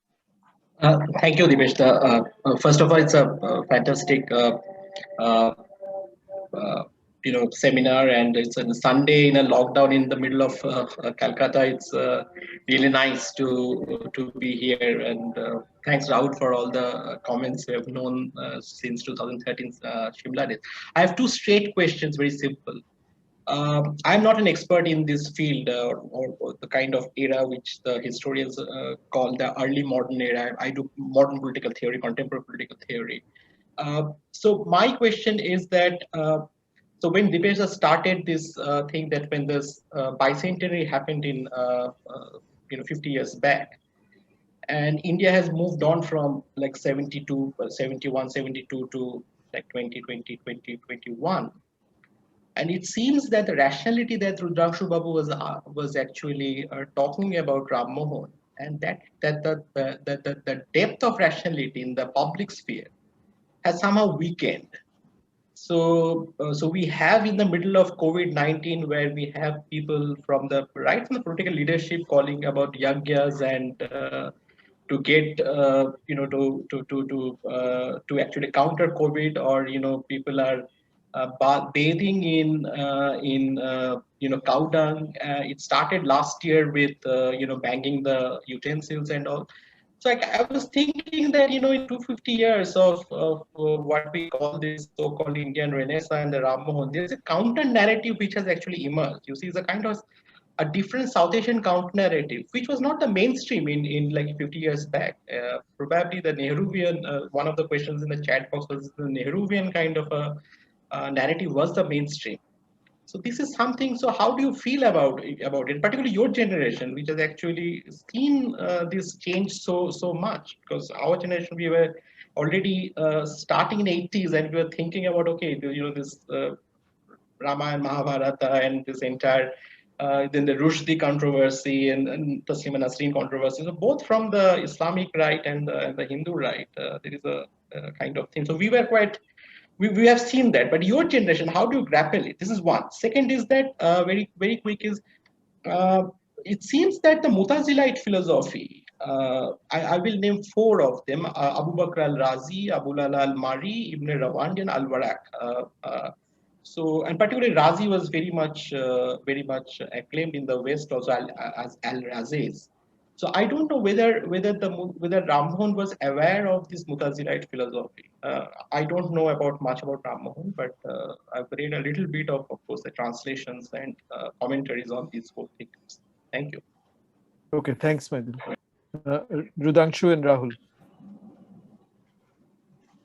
Thank you, Dipesh. First of all, it's a fantastic seminar, and it's a Sunday in a lockdown in the middle of Calcutta. It's really nice to be here, and thanks Rahul for all the comments we have known since 2013 Shimla days. I have two straight questions, very simple. I'm not an expert in this field or the kind of era which the historians call the early modern era. I do modern political theory, contemporary political theory. So my question is that, so when Dipesh started this thing that when this bicentenary happened in 50 years back, and India has moved on from like 72, 71, 72 to like 2020, 2021. And it seems that the rationality that Rudrangshu Babu was actually talking about Rammohun, and that the depth of rationality in the public sphere has somehow weakened. So we have in the middle of COVID-19, where we have people from the political leadership calling about yagyas and to get to actually counter COVID, or people are bathing in cow dung. It started last year with banging the utensils and all. So I was thinking that in 250 years of what we call this so-called Indian Renaissance and the Rammohun, there's a counter narrative which has actually emerged. You see, it's a kind of a different South Asian counter narrative, which was not the mainstream in like 50 years back. Probably the Nehruvian, one of the questions in the chat box was the Nehruvian kind of a narrative was the mainstream. So this is something. So how do you feel about it, particularly your generation, which has actually seen this change so much? Because our generation, we were already starting in 80s, and we were thinking about, okay, this Rama and Mahabharata and this entire then the Rushdie controversy and Taslima Nasreen controversy. So both from the Islamic right and the Hindu right, there is a kind of thing. So we were quite. We have seen that, but your generation, how do you grapple it? This is one. Second is that very quick is it seems that the Mutazilite philosophy. I will name four of them: Abu Bakr al-Razi, Abul Ala al-Mari, Ibn Rawandi, and al-Waraq. So, and particularly Razi was very much acclaimed in the West also as al-Raziz. So I don't know whether Rammohun was aware of this Mutazilite philosophy. I don't know much about Rammohun, but I've read a little bit of course, the translations and commentaries on these whole things. Thank you. Okay, thanks, Maidul. Rudrangshu and Rahul.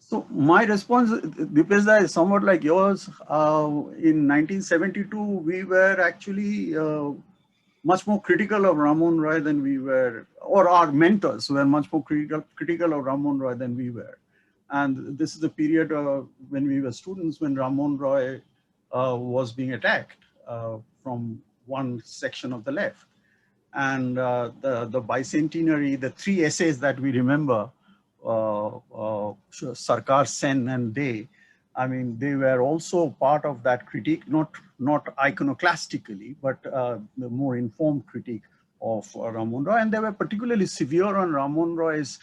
So my response, Dipesh, is somewhat like yours. In 1972, we were actually much more critical of Rammohun Roy than we were, or our mentors were much more critical of Rammohun Roy than we were. And this is the period when we were students, when Rammohun Roy was being attacked from one section of the left. And the bicentenary, the three essays that we remember, Sarkar, Sen and Dey, I mean, they were also part of that critique, not iconoclastically, but the more informed critique of Rammohun Roy. And they were particularly severe on Rammohun Roy's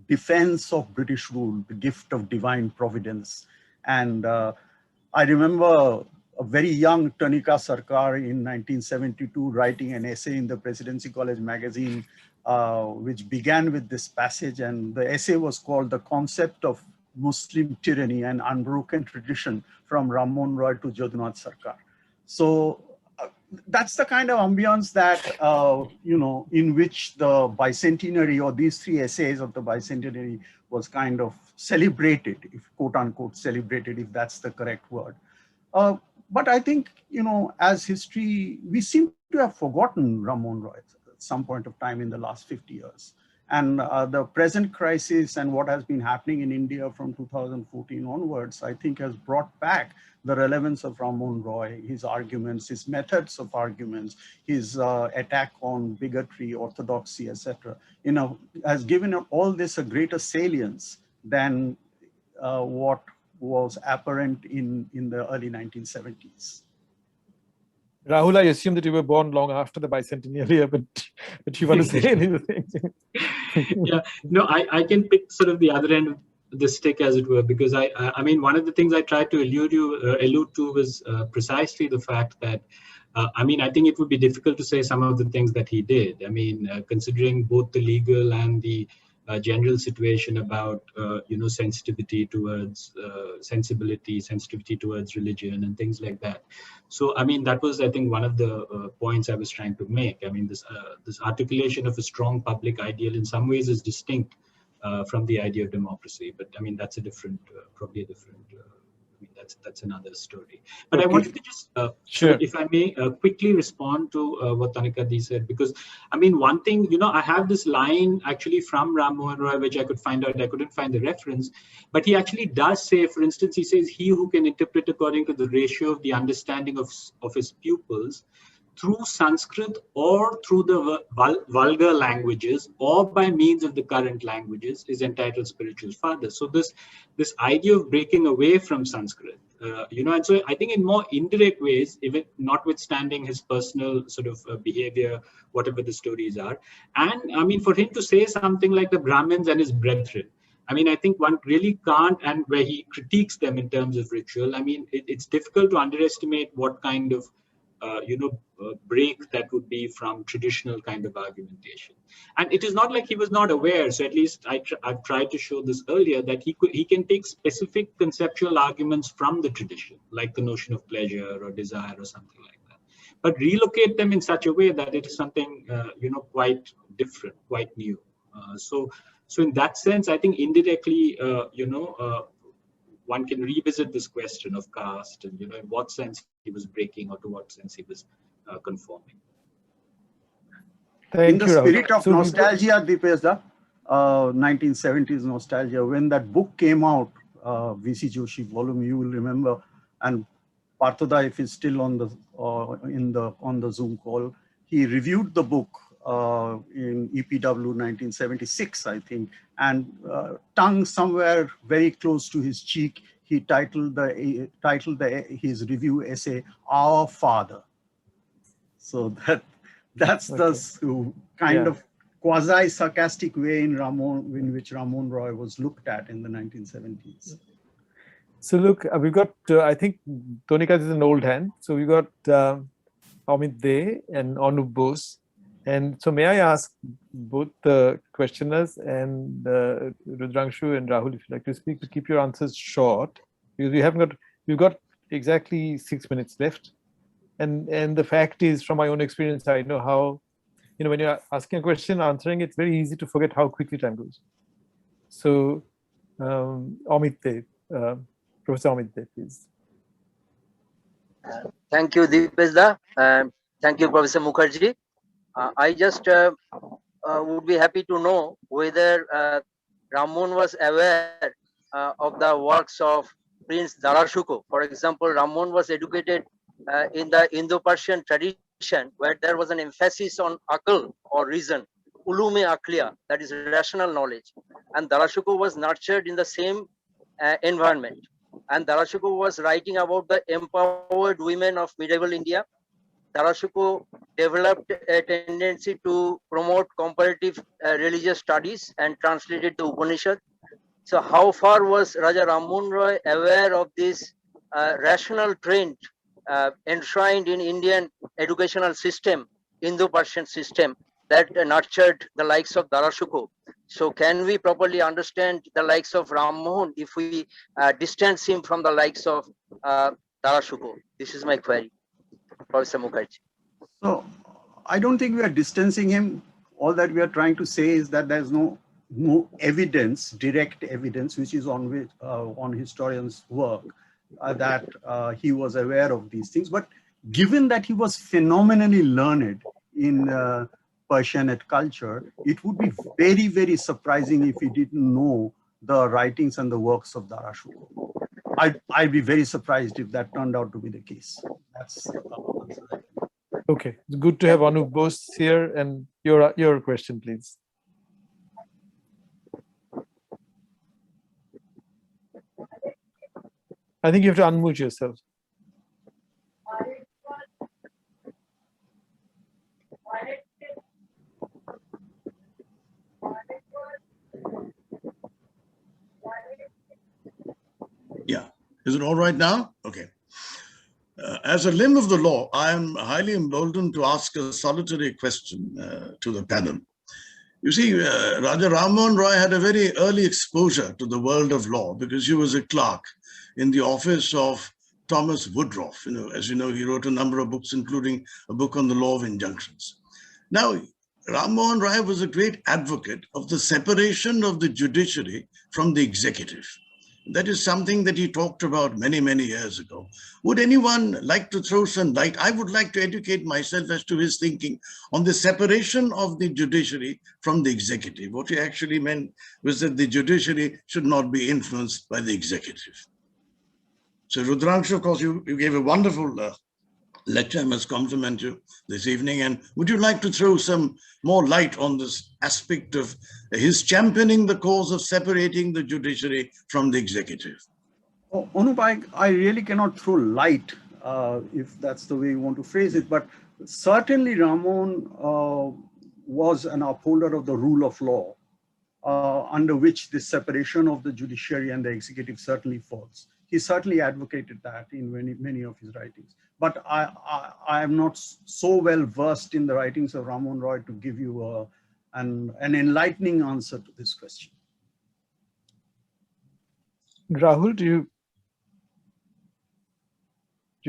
defense of British rule, the gift of divine providence. And I remember a very young Tanika Sarkar in 1972 writing an essay in the Presidency College magazine, which began with this passage. And the essay was called The Concept of Muslim Tyranny and Unbroken Tradition from Rammohun Roy to Jadunath Sarkar. So that's the kind of ambience that, in which the bicentenary or these three essays of the bicentenary was kind of celebrated, if quote unquote celebrated, if that's the correct word. But I think, as history, we seem to have forgotten Rammohun Roy at some point of time in the last 50 years. And the present crisis and what has been happening in India from 2014 onwards, I think has brought back the relevance of Rammohun Roy, his arguments, his methods of arguments, his attack on bigotry, orthodoxy, etc. Has given all this a greater salience than what was apparent in the early 1970s. Rahul, I assume that you were born long after the bicentennial year, but you want to say anything? Yeah, no, I can pick sort of the other end of the stick, as it were, because I mean, one of the things I tried to allude to was precisely the fact that, I mean, I think it would be difficult to say some of the things that he did. I mean, considering both the legal and the general situation about, sensitivity towards sensitivity towards religion and things like that. So, I mean, that was, I think, one of the points I was trying to make. I mean, this articulation of a strong public ideal in some ways is distinct from the idea of democracy. But I mean, that's a different, probably a different, I mean, that's another story. But I wanted to just, sure, if I may, quickly respond to what Tanika said, because I mean, one thing, I have this line actually from Rammohun Roy, which I could find out, I couldn't find the reference, but he actually does say, for instance, he says, he who can interpret according to the ratio of the understanding of his pupils through Sanskrit or through the vulgar languages or by means of the current languages is entitled spiritual father. So this idea of breaking away from Sanskrit, and so I think in more indirect ways, even notwithstanding his personal sort of behavior, whatever the stories are, and I mean, for him to say something like the Brahmins and his brethren, I mean, I think one really can't, and where he critiques them in terms of ritual, I mean, it's difficult to underestimate what kind of break that would be from traditional kind of argumentation. And it is not like he was not aware. So at least I've tried to show this earlier, that he can take specific conceptual arguments from the tradition, like the notion of pleasure or desire or something like that, but relocate them in such a way that it is something quite different, quite new. So in that sense, I think indirectly, one can revisit this question of caste and, in what sense he was breaking or to what sense he was conforming. In the spirit of nostalgia, Dipesh, 1970s nostalgia, when that book came out, V.C. Joshi volume, you will remember, and Parthoda, if he's still on the Zoom call, he reviewed the book in EPW 1976, I think, and tongue somewhere very close to his cheek, he titled his review essay "Our Father." So that's okay. The kind of quasi-sarcastic way in which Rammohun Roy was looked at in the 1970s. So look, we've got, I think Tonika is an old hand. So we've got Amit De and Anup Bose. And so may I ask both the questioners and Rudrangshu and Rahul, if you'd like to speak, to keep your answers short, because we've got exactly 6 minutes left. And the fact is, from my own experience, I know how, when you're asking a question, answering, it's very easy to forget how quickly time goes. So Amit De, Professor Amit De, please. Thank you, Dipesh. Thank you, Professor Mukherjee. I just would be happy to know whether Rammohun was aware of the works of Prince Darashuko. For example, Rammohun was educated in the Indo-Persian tradition, where there was an emphasis on akal or reason, ulume akliya, that is rational knowledge. And Darashuko was nurtured in the same environment. And Darashuko was writing about the empowered women of medieval India. Darashuko developed a tendency to promote comparative religious studies and translated the Upanishad. So how far was Raja Rammohun Roy aware of this rational trend enshrined in Indian educational system, Indo-Persian system, that nurtured the likes of Darashuko? So can we properly understand the likes of Rammohun if we distance him from the likes of Darashuko? This is my query, Professor Mukherjee. So I don't think we are distancing him. All that we are trying to say is that there's no evidence, direct evidence, which is on historians' work, that he was aware of these things. But given that he was phenomenally learned in Persianate culture, it would be very, very surprising if he didn't know the writings and the works of Dara Shukla. I'd be very surprised if that turned out to be the case. That's Okay, it's good to have Anup Bose here, and your question, please. I think you have to unmute yourself. Yeah, is it all right now? Okay. As a limb of the law, I am highly emboldened to ask a solitary question to the panel. You see, Raja Rammohun Roy had a very early exposure to the world of law because he was a clerk in the office of Thomas Woodruff. As you know, he wrote a number of books, including a book on the law of injunctions. Now, Rammohun Roy was a great advocate of the separation of the judiciary from the executive. That is something that he talked about many, many years ago. Would anyone like to throw some light? I would like to educate myself as to his thinking on the separation of the judiciary from the executive. What he actually meant was that the judiciary should not be influenced by the executive. So Rudrangshu, of course, you gave a wonderful lecture. I must compliment you this evening. And would you like to throw some more light on this aspect of his championing the cause of separating the judiciary from the executive? Oh, Anup, I really cannot throw light, if that's the way you want to phrase it, but certainly Rammohun was an upholder of the rule of law, under which this separation of the judiciary and the executive certainly falls. He certainly advocated that in many of his writings. But I am not so well versed in the writings of Rammohun Roy to give you an enlightening answer to this question. Rahul, do you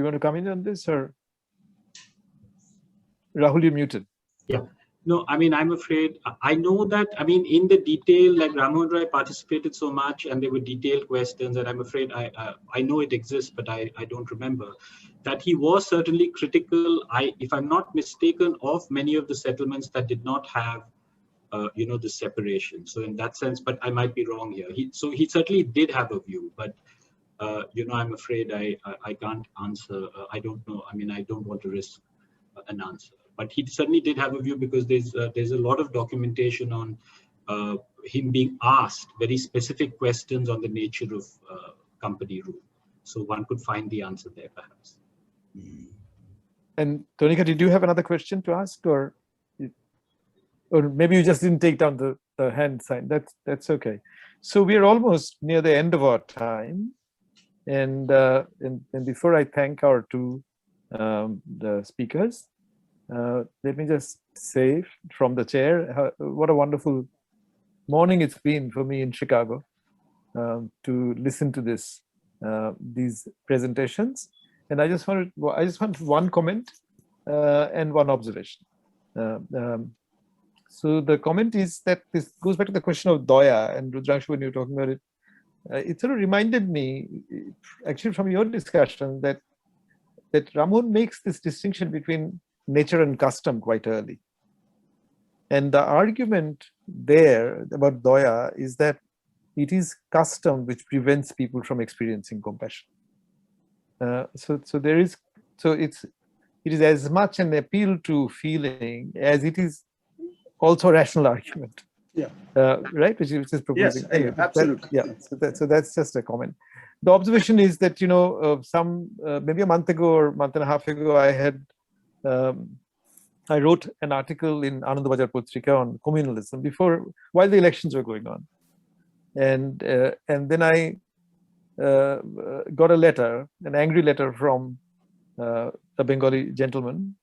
want to come in on this, or Rahul, you're muted. Yeah. No, I mean, I'm afraid, I know that, I mean, in the detail, like Rammohun Roy participated so much and there were detailed questions, and I'm afraid I know it exists, but I don't remember, that he was certainly critical, if I'm not mistaken, of many of the settlements that did not have, the separation. So in that sense, but I might be wrong here. So he certainly did have a view, but, I'm afraid I can't answer. I don't know. I mean, I don't want to risk an answer. But he certainly did have a view because there's a lot of documentation on him being asked very specific questions on the nature of company rule. So one could find the answer there, perhaps. And Tonika, did you have another question to ask, or maybe you just didn't take down the hand sign? That's okay. So we are almost near the end of our time, and before I thank our two the speakers, let me just say from the chair, what a wonderful morning it's been for me in Chicago to listen to these presentations. And I just want one comment and one observation. So the comment is that this goes back to the question of Doya, and Rudrangshu, when you were talking about it, it sort of reminded me, actually from your discussion, that Rammohun makes this distinction between nature and custom quite early. And the argument there about Doya is that it is custom which prevents people from experiencing compassion. So it is as much an appeal to feeling as it is also a rational argument. Yeah. Right, which is proposing. Yes, anyway, absolutely. So that's just a comment. The observation is that maybe a month ago or month and a half ago, I wrote an article in Anandabazar Potrika on communalism while the elections were going on, and then I got a letter, an angry letter from a Bengali gentleman,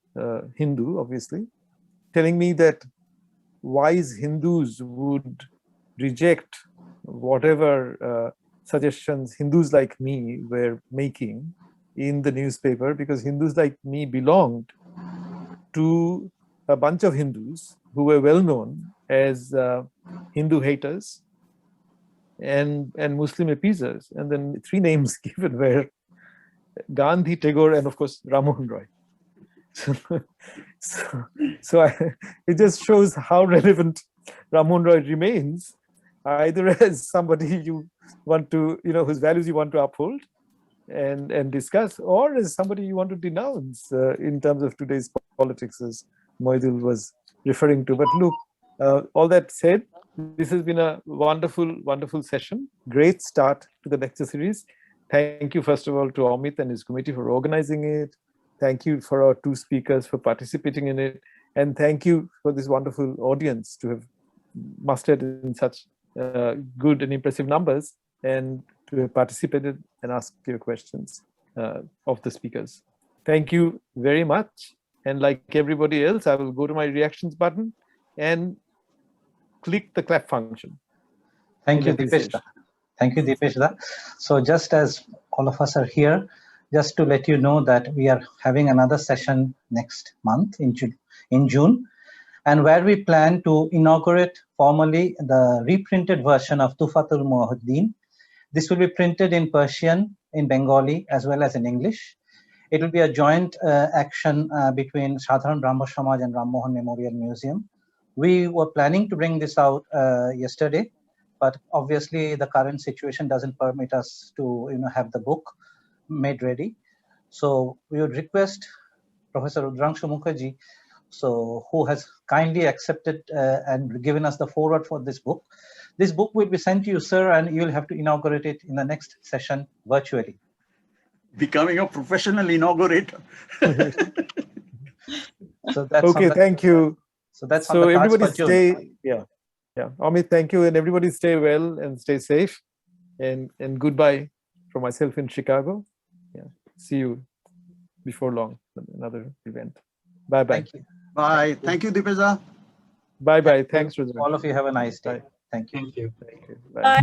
Hindu, obviously, telling me that wise Hindus would reject whatever suggestions Hindus like me were making in the newspaper, because Hindus like me belonged to a bunch of Hindus who were well known as Hindu haters and Muslim appeasers. And then three names given were Gandhi, Tagore, and of course, Rammohun Roy. It just shows how relevant Rammohun Roy remains, either as somebody you want to, whose values you want to uphold and discuss, or as somebody you want to denounce in terms of today's politics, as Moidul was referring to. But look, all that said, this has been a wonderful, wonderful session. Great start to the lecture series. Thank you, first of all, to Amit and his committee for organizing it. Thank you for our 2 speakers for participating in it. And thank you for this wonderful audience to have mustered in such good and impressive numbers and to have participated and asked your questions of the speakers. Thank you very much. And like everybody else, I will go to my reactions button and click the clap function. Thank you, Dipesh. Thank you, Dipesh. So just as all of us are here, just to let you know that we are having another session next month in June, and where we plan to inaugurate formally the reprinted version of Tufatul Muwahhideen. This will be printed in Persian, in Bengali, as well as in English. It will be a joint action between Sadharan Brahmo Samaj and Rammohun Memorial Museum. We were planning to bring this out yesterday, but obviously the current situation doesn't permit us to have the book made ready. So we would request Professor Rudrangshu Mukherjee, who has kindly accepted and given us the forward for this book. This book will be sent to you, sir, and you'll have to inaugurate it in the next session virtually. Becoming a professional inaugurator. So that's okay, thank you. So that's so everybody stay. Yeah. Amit, thank you, and everybody stay well and stay safe. And goodbye from myself in Chicago. Yeah. See you before long. Another event. Bye bye. Thank you. Bye. Thank you, Dipesh. Bye bye. Thanks, Rudrangshu. All of you have a nice day. Bye. Thank you. Thank you. Thank you. Bye.